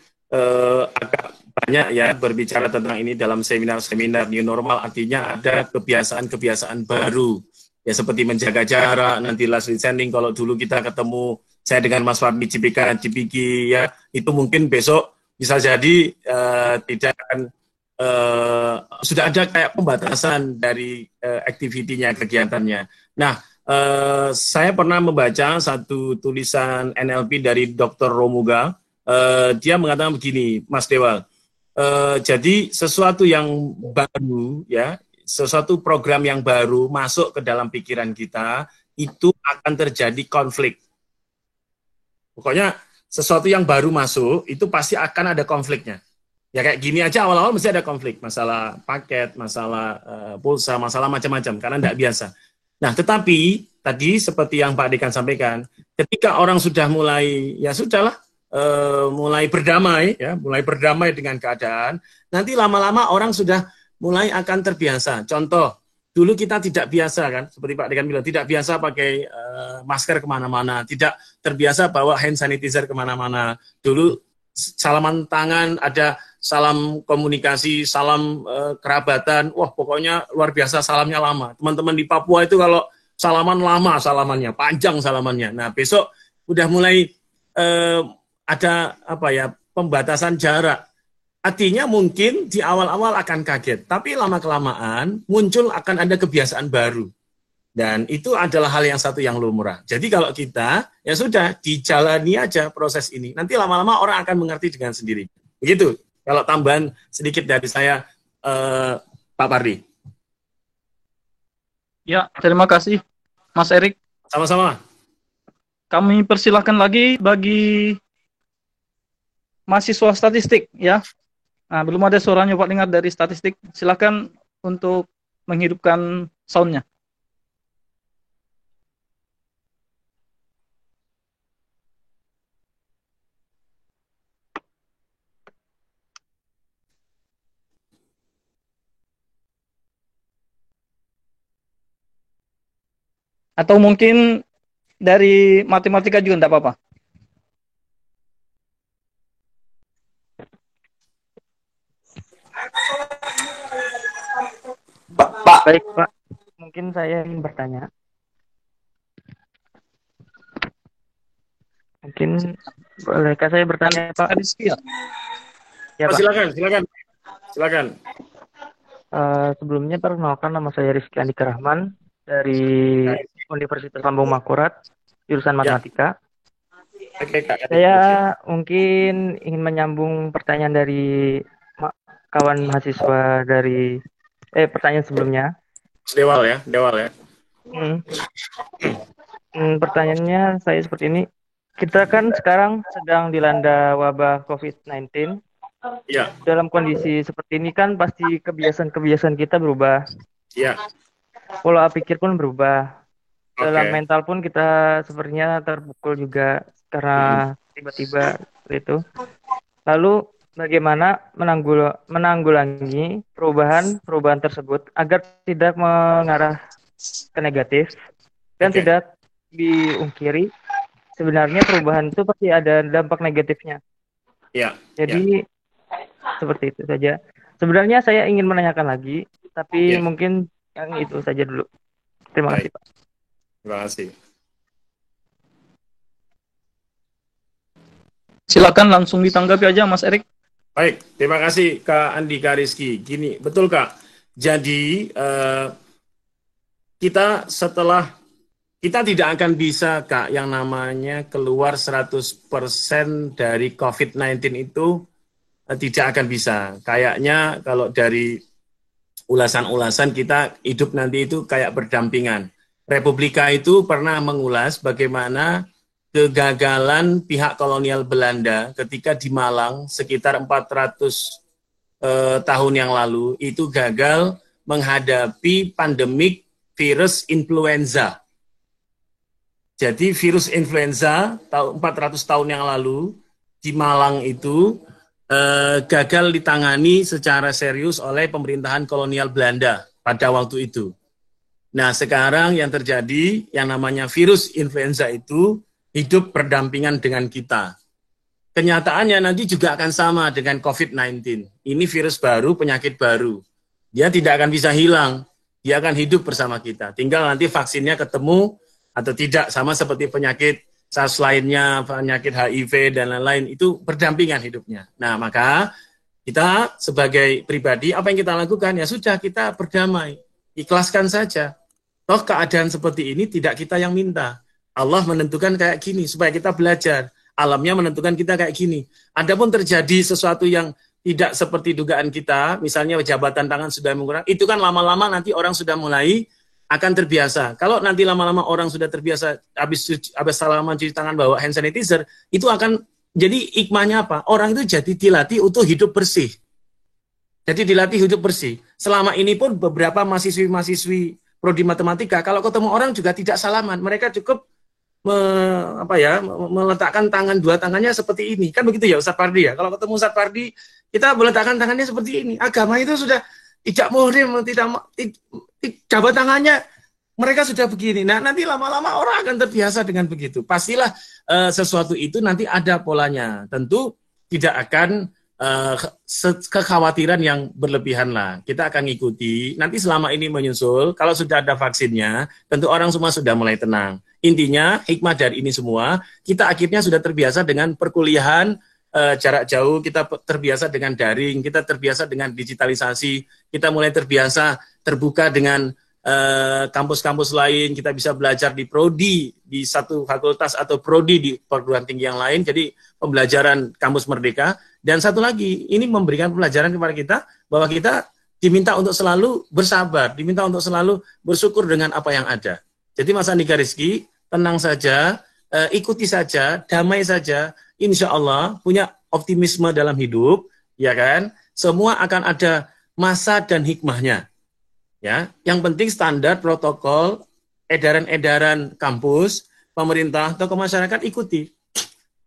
agak banyak ya berbicara tentang ini dalam seminar-seminar new normal, artinya ada kebiasaan-kebiasaan baru. Ya seperti menjaga jarak, nanti last listening, kalau dulu kita ketemu, saya dengan Mas Fardi Cipiki, ya itu mungkin besok bisa jadi tidak akan, sudah ada kayak pembatasan dari aktivitinya, kegiatannya. Nah, saya pernah membaca satu tulisan NLP dari Dr. Romuga. Dia mengatakan begini, Mas Dewal. Jadi sesuatu yang baru, ya, sesuatu program yang baru masuk ke dalam pikiran kita, itu akan terjadi konflik. Pokoknya sesuatu yang baru masuk, itu pasti akan ada konfliknya. Ya kayak gini aja awal-awal mesti ada konflik, masalah paket, masalah pulsa, masalah macam-macam, karena tidak biasa. Nah, tetapi tadi seperti yang Pak Dekan sampaikan, ketika orang sudah mulai, ya sudahlah, mulai berdamai, ya, mulai berdamai dengan keadaan, nanti lama-lama orang sudah mulai akan terbiasa. Contoh, dulu kita tidak biasa kan, seperti Pak Dekan bilang, tidak biasa pakai masker kemana-mana, tidak terbiasa bawa hand sanitizer kemana-mana. Dulu salaman tangan, ada salam komunikasi, salam kerabatan, wah pokoknya luar biasa salamnya lama. Teman-teman di Papua itu kalau salaman lama salamannya, panjang salamannya. Nah besok udah mulai ada apa ya, pembatasan jarak. Artinya mungkin di awal-awal akan kaget, tapi lama-kelamaan muncul akan ada kebiasaan baru. Dan itu adalah hal yang satu yang lumrah. Jadi kalau kita, ya sudah, dijalani aja proses ini. Nanti lama-lama orang akan mengerti dengan sendiri. Begitu, kalau tambahan sedikit dari saya, Pak Pardi. Ya, terima kasih, Mas Erik. Sama-sama. Kami persilahkan lagi bagi mahasiswa statistik, ya. Nah, belum ada suaranya Pak dengar dari statistik. Silakan untuk menghidupkan soundnya. Atau mungkin dari matematika juga enggak apa-apa. Pak. Baik, Pak. Mungkin saya ingin bertanya. Mungkin bolehkah saya bertanya, Pak? Ya, Pak. Silakan. Sebelumnya perkenalkan, nama saya Rizky Andika Rahman dari Universitas Lambung Makurat, jurusan matematika. Saya mungkin ingin menyambung pertanyaan dari kawan mahasiswa dari pertanyaan sebelumnya. Dewal ya. Pertanyaannya saya seperti ini. Kita kan sekarang sedang dilanda wabah COVID-19. Ya. Dalam kondisi seperti ini kan pasti kebiasaan-kebiasaan kita berubah. Ya. Pola pikir pun berubah. Dalam mental pun kita sepertinya terpukul juga karena tiba-tiba itu. Lalu bagaimana menanggulangi perubahan tersebut agar tidak mengarah ke negatif dan tidak diungkiri sebenarnya perubahan itu pasti ada dampak negatifnya. Ya. Jadi seperti itu saja. Sebenarnya saya ingin menanyakan lagi, tapi mungkin yang itu saja dulu. Terima kasih, Pak. Terima kasih. Silakan langsung ditanggapi aja, Mas Erik. Baik, terima kasih Kak Andi, Kak Rizky. Gini, betul Kak. Jadi kita tidak akan bisa Kak yang namanya keluar 100% dari COVID-19 itu tidak akan bisa. Kayaknya kalau dari ulasan-ulasan kita hidup nanti itu kayak berdampingan. Republika itu pernah mengulas bagaimana kegagalan pihak kolonial Belanda ketika di Malang sekitar 400 tahun yang lalu itu gagal menghadapi pandemik virus influenza. Jadi virus influenza 400 tahun yang lalu di Malang itu gagal ditangani secara serius oleh pemerintahan kolonial Belanda pada waktu itu. Nah, sekarang yang terjadi yang namanya virus influenza itu hidup berdampingan dengan kita. Kenyataannya nanti juga akan sama dengan COVID-19. Ini virus baru, penyakit baru. Dia tidak akan bisa hilang. Dia akan hidup bersama kita. Tinggal nanti vaksinnya ketemu atau tidak, sama seperti penyakit SARS lainnya, penyakit HIV dan lain-lain, itu berdampingan hidupnya. Nah, maka kita sebagai pribadi, apa yang kita lakukan? Ya sudah, kita berdamai. Ikhlaskan saja. Toh keadaan seperti ini tidak kita yang minta. Allah menentukan kayak gini, supaya kita belajar. Alamnya menentukan kita kayak gini. Adapun terjadi sesuatu yang tidak seperti dugaan kita, misalnya jabatan tangan sudah mengurang, itu kan lama-lama nanti orang sudah mulai akan terbiasa. Kalau nanti lama-lama orang sudah terbiasa habis salaman cuci tangan bawa hand sanitizer, itu akan jadi hikmahnya apa? Orang itu jadi dilatih untuk hidup bersih. Jadi dilatih hidup bersih. Selama ini pun beberapa mahasiswi-mahasiswi prodi matematika kalau ketemu orang juga tidak salaman, mereka cukup meletakkan dua tangannya seperti ini, kan begitu ya Ustaz Pardi ya. Kalau ketemu Ustaz Pardi kita meletakkan tangannya seperti ini. Agama itu sudah tidak muhrim, jabat tangannya mereka sudah begini. Nah, nanti lama-lama orang akan terbiasa dengan begitu. Pastilah sesuatu itu nanti ada polanya. Tentu tidak akan kekhawatiran yang berlebihan lah. Kita akan ikuti. Nanti selama ini menyusul, kalau sudah ada vaksinnya, tentu orang semua sudah mulai tenang. Intinya, hikmah dari ini semua, kita akhirnya sudah terbiasa dengan perkuliahan jarak jauh, kita terbiasa dengan daring, kita terbiasa dengan digitalisasi, kita mulai terbiasa terbuka dengan kampus-kampus lain, kita bisa belajar di prodi, di satu fakultas atau prodi di perguruan tinggi yang lain, jadi pembelajaran kampus merdeka. Dan satu lagi, ini memberikan pelajaran kepada kita, bahwa kita diminta untuk selalu bersabar, diminta untuk selalu bersyukur dengan apa yang ada. Jadi Mas Andika Rizky, tenang saja, ikuti saja, damai saja, insya Allah punya optimisme dalam hidup, ya kan? Semua akan ada masa dan hikmahnya. Ya, yang penting standar protokol, edaran-edaran kampus, pemerintah, tokoh masyarakat ikuti.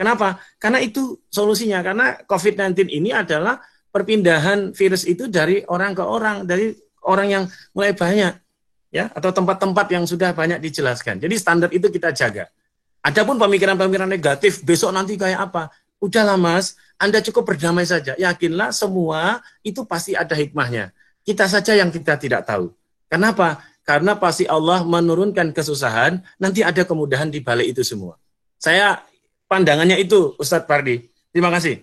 Kenapa? Karena itu solusinya. Karena COVID-19 ini adalah perpindahan virus itu dari orang ke orang, dari orang yang mulai banyak, ya, atau tempat-tempat yang sudah banyak dijelaskan. Jadi standar itu kita jaga. Adapun pemikiran-pemikiran negatif, besok nanti kayak apa? Udahlah Mas, Anda cukup berdamai saja. Yakinlah semua itu pasti ada hikmahnya. Kita saja yang kita tidak tahu. Kenapa? Karena pasti Allah menurunkan kesusahan, nanti ada kemudahan di balik itu semua. Saya pandangannya itu, Ustadz Pardi. Terima kasih.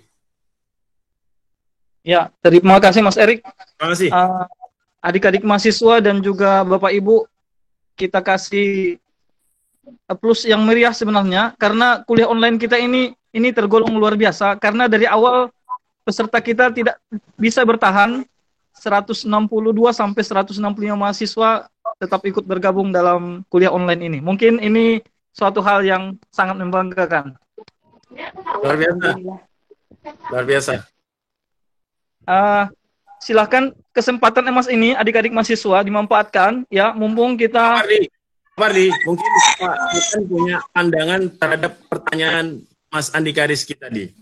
Ya, terima kasih Mas Erik. Terima kasih. Adik-adik mahasiswa dan juga Bapak Ibu, kita kasih plus yang meriah sebenarnya, karena kuliah online kita ini tergolong luar biasa, karena dari awal peserta kita tidak bisa bertahan. 162 sampai 165 mahasiswa tetap ikut bergabung dalam kuliah online ini. Mungkin ini suatu hal yang sangat membanggakan. Luar biasa. Luar biasa. Silakan kesempatan emas ini adik-adik mahasiswa dimanfaatkan ya, mumpung kita Pardi, mungkin Pak Bukan punya pandangan terhadap pertanyaan Mas Andika Rizky tadi.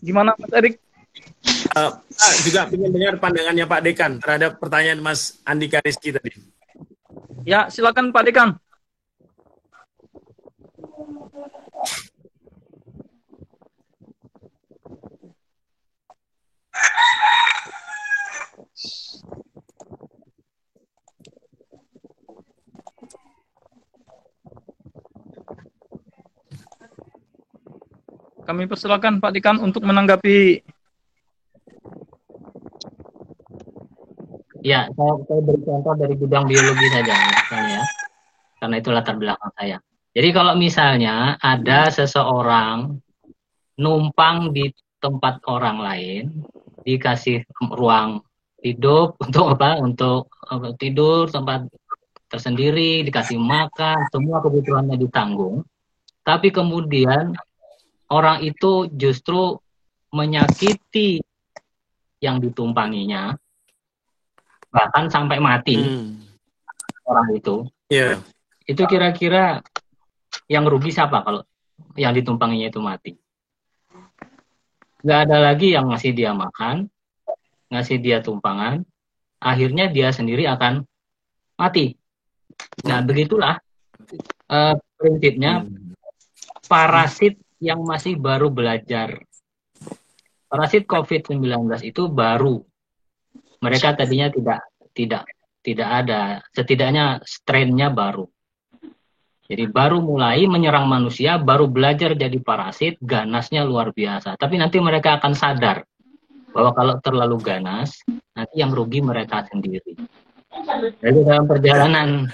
Gimana Mas Erik? Juga ingin dengar pandangannya Pak Dekan terhadap pertanyaan Mas Andika Rizky tadi. Ya, silakan Pak Dekan. Kami persilakan Pak Dekan untuk menanggapi. Ya, saya beri contoh dari bidang biologi saja, misalnya, karena itu latar belakang saya. Jadi kalau misalnya ada seseorang numpang di tempat orang lain, dikasih ruang hidup untuk apa? Untuk tidur, tempat tersendiri, dikasih makan, semua kebutuhannya ditanggung. Tapi kemudian orang itu justru menyakiti yang ditumpanginya, bahkan sampai mati orang itu. Yeah. Itu kira-kira yang rugi siapa kalau yang ditumpanginya itu mati? Nggak ada lagi yang ngasih dia makan, ngasih dia tumpangan, akhirnya dia sendiri akan mati. Nah, begitulah prinsipnya parasit yang masih baru belajar. Parasit COVID-19 itu baru. Mereka tadinya tidak ada, setidaknya strain-nya baru. Jadi baru mulai menyerang manusia, baru belajar jadi parasit, ganasnya luar biasa. Tapi nanti mereka akan sadar bahwa kalau terlalu ganas, nanti yang rugi mereka sendiri. Jadi dalam perjalanan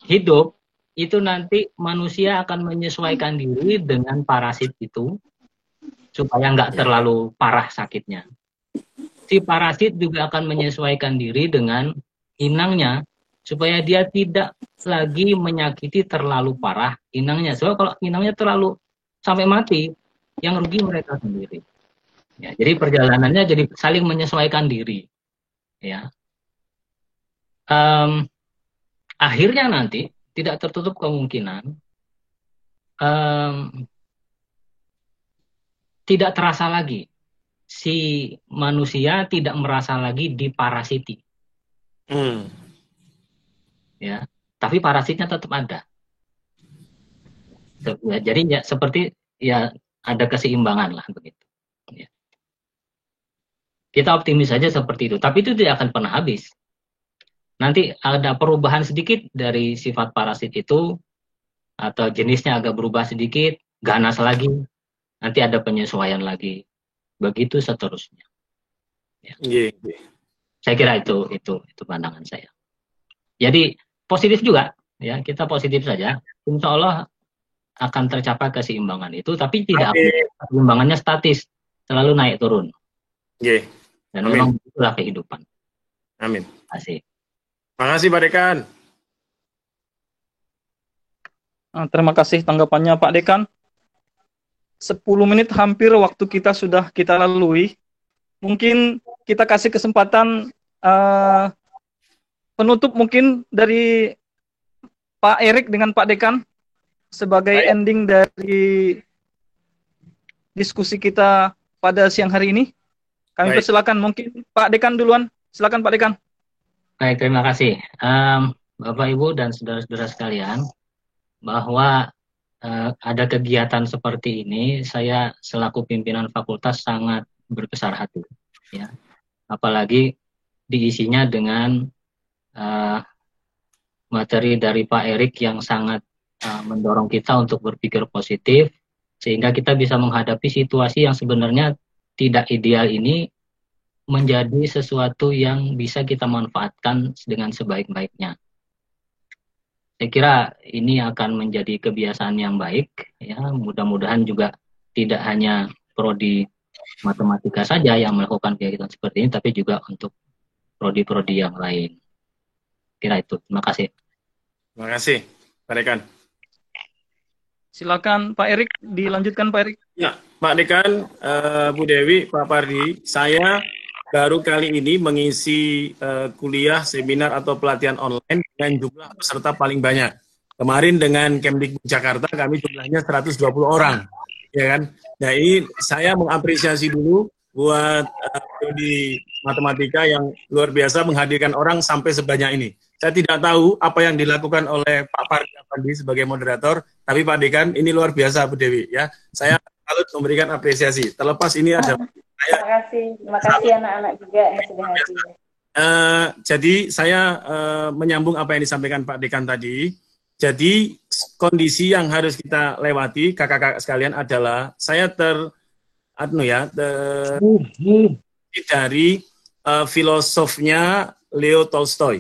hidup, itu nanti manusia akan menyesuaikan diri dengan parasit itu, supaya nggak terlalu parah sakitnya. Si parasit juga akan menyesuaikan diri dengan inangnya, supaya dia tidak lagi menyakiti terlalu parah inangnya. Soalnya kalau inangnya terlalu sampai mati, yang rugi mereka sendiri. Ya, jadi perjalanannya jadi saling menyesuaikan diri. Ya. Akhirnya nanti tidak tertutup kemungkinan tidak terasa lagi. Si manusia tidak merasa lagi diparasiti. Ya, tapi parasitnya tetap ada. Ya, jadi ya seperti ya ada keseimbangan lah begitu. Ya. Kita optimis saja seperti itu, tapi itu tidak akan pernah habis. Nanti ada perubahan sedikit dari sifat parasit itu, atau jenisnya agak berubah sedikit, ganas lagi, nanti ada penyesuaian lagi, begitu seterusnya. Ya. Saya kira itu pandangan saya. Jadi positif juga, ya kita positif saja. Insya Allah akan tercapai keseimbangan itu, tapi tidak keseimbangannya statis, selalu naik turun. Dan memang itulah kehidupan. Amin. Terima kasih. Terima kasih Pak Dekan. Terima kasih tanggapannya Pak Dekan. 10 menit hampir waktu kita sudah kita lalui. Mungkin kita kasih kesempatan penutup mungkin dari Pak Erik dengan Pak Dekan sebagai ending dari diskusi kita pada siang hari ini. Kami persilakan, mungkin Pak Dekan duluan. Silakan Pak Dekan. Baik, terima kasih. Bapak, Ibu, dan saudara-saudara sekalian, bahwa ada kegiatan seperti ini, saya selaku pimpinan fakultas sangat berbesar hati. Ya. Apalagi diisinya dengan materi dari Pak Erik yang sangat mendorong kita untuk berpikir positif, sehingga kita bisa menghadapi situasi yang sebenarnya tidak ideal ini menjadi sesuatu yang bisa kita manfaatkan dengan sebaik-baiknya. Saya kira ini akan menjadi kebiasaan yang baik, ya. Mudah-mudahan juga tidak hanya prodi matematika saja yang melakukan kegiatan seperti ini, tapi juga untuk prodi-prodi yang lain. Kira itu. Terima kasih. Terima kasih, Pak Dekan. Silakan Pak Erik, dilanjutkan Pak Erik. Ya, Pak Dekan, Bu Dewi, Pak Pardi, saya baru kali ini mengisi kuliah, seminar atau pelatihan online dengan jumlah peserta paling banyak. Kemarin dengan Kemdikbud Jakarta kami jumlahnya 120 orang, ya kan? Nah ini saya mengapresiasi dulu buat di matematika yang luar biasa menghadirkan orang sampai sebanyak ini. Saya tidak tahu apa yang dilakukan oleh Pak Pardi sebagai moderator, tapi Pak Dekan ini luar biasa Bu Dewi, ya. Saya harus memberikan apresiasi. Terlepas ini ada Terima kasih anak-anak juga yang sudah hadir. Jadi saya menyambung apa yang disampaikan Pak Dekan tadi. Jadi kondisi yang harus kita lewati kakak-kakak sekalian adalah saya dari filosofnya Leo Tolstoy.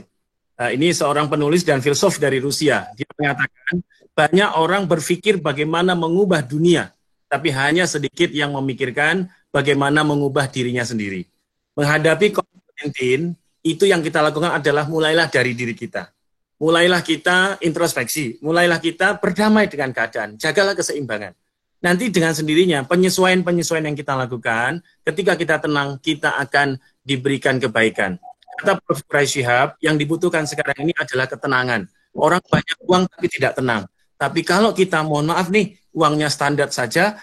Ini seorang penulis dan filsuf dari Rusia. Dia mengatakan banyak orang berpikir bagaimana mengubah dunia, tapi hanya sedikit yang memikirkan bagaimana mengubah dirinya sendiri. Menghadapi COVID-19, itu yang kita lakukan adalah mulailah dari diri kita. mulailah kita introspeksi, mulailah kita berdamai dengan keadaan, jagalah keseimbangan. Nanti dengan sendirinya penyesuaian-penyesuaian yang kita lakukan, ketika kita tenang, kita akan diberikan kebaikan. Kata Prof. Quraish Shihab, yang dibutuhkan sekarang ini adalah ketenangan. Orang banyak uang tapi tidak tenang. Tapi kalau kita, mohon maaf nih, uangnya standar saja,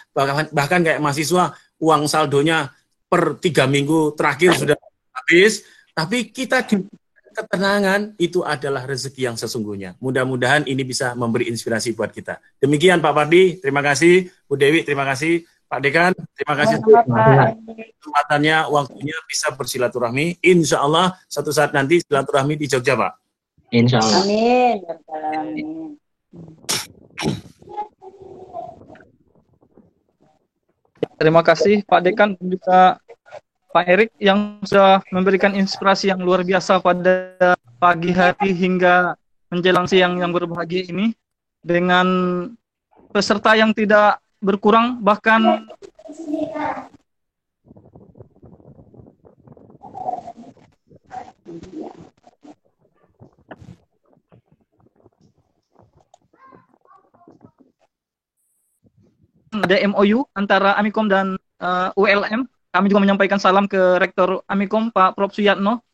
bahkan kayak mahasiswa, uang saldonya per 3 minggu terakhir sudah habis, tapi kita di ketenangan, itu adalah rezeki yang sesungguhnya. Mudah-mudahan ini bisa memberi inspirasi buat kita. Demikian Pak Pardi, terima kasih. Bu Dewi, terima kasih. Pak Dekan, terima kasih kesempatannya, waktunya bisa bersilaturahmi. Insya Allah satu saat nanti silaturahmi di Jogja, Pak. Insya Allah. Amin. Amin. Terima kasih Pak Dekan dan juga Pak Erik yang sudah memberikan inspirasi yang luar biasa pada pagi hari hingga menjelang siang yang berbahagia ini, dengan peserta yang tidak berkurang, bahkan ada MOU antara Amikom dan ULM. Kami juga menyampaikan salam ke Rektor Amikom, Pak Prof. Suyatno.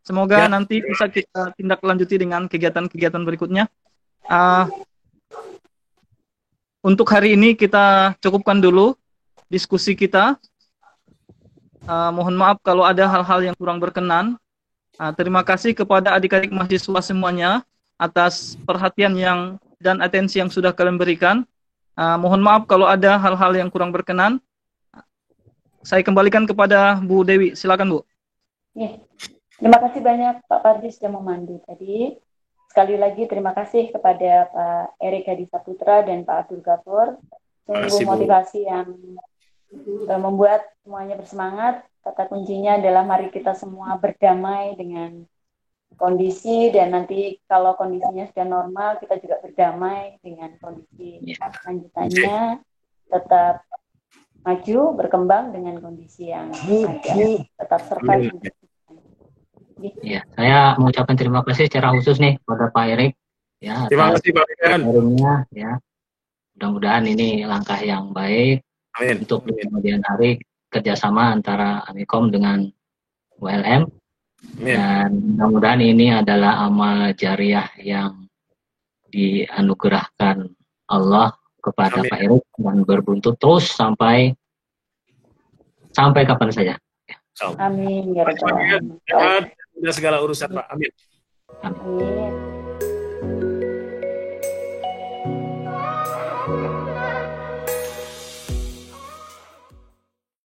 Semoga nanti bisa kita tindak lanjuti dengan kegiatan-kegiatan berikutnya. Untuk hari ini kita cukupkan dulu diskusi kita. Mohon maaf kalau ada hal-hal yang kurang berkenan. Terima kasih kepada adik-adik mahasiswa semuanya atas perhatian dan atensi yang sudah kalian berikan. Mohon maaf kalau ada hal-hal yang kurang berkenan. Saya kembalikan kepada Bu Dewi. Silakan, Bu. Ya. Terima kasih banyak Pak Pardi sudah memandu tadi. Sekali lagi terima kasih kepada Pak Erik Hadi Saputra dan Pak Abdul Ghafur. Sungguh motivasi yang membuat semuanya bersemangat. Kata kuncinya adalah mari kita semua berdamai dengan kondisi, dan nanti kalau kondisinya sudah normal, kita juga berdamai dengan kondisi lanjutannya. Tetap maju, berkembang dengan kondisi yang ada. Tetap survive. Ya, saya mengucapkan terima kasih secara khusus nih kepada Pak Erik. Ya, terima kasih Pak Erik. Ya, mudah-mudahan ini langkah yang baik. Amin. Untuk kemudian hari kerjasama antara Amikom dengan ULM. Amin. Dan mudah-mudahan ini adalah amal jariah yang dianugerahkan Allah kepada Pak Erik dan berbuntut terus sampai kapan saja. Amin ya rabbal alamin. Segala urusan Pak. Amin. Amin.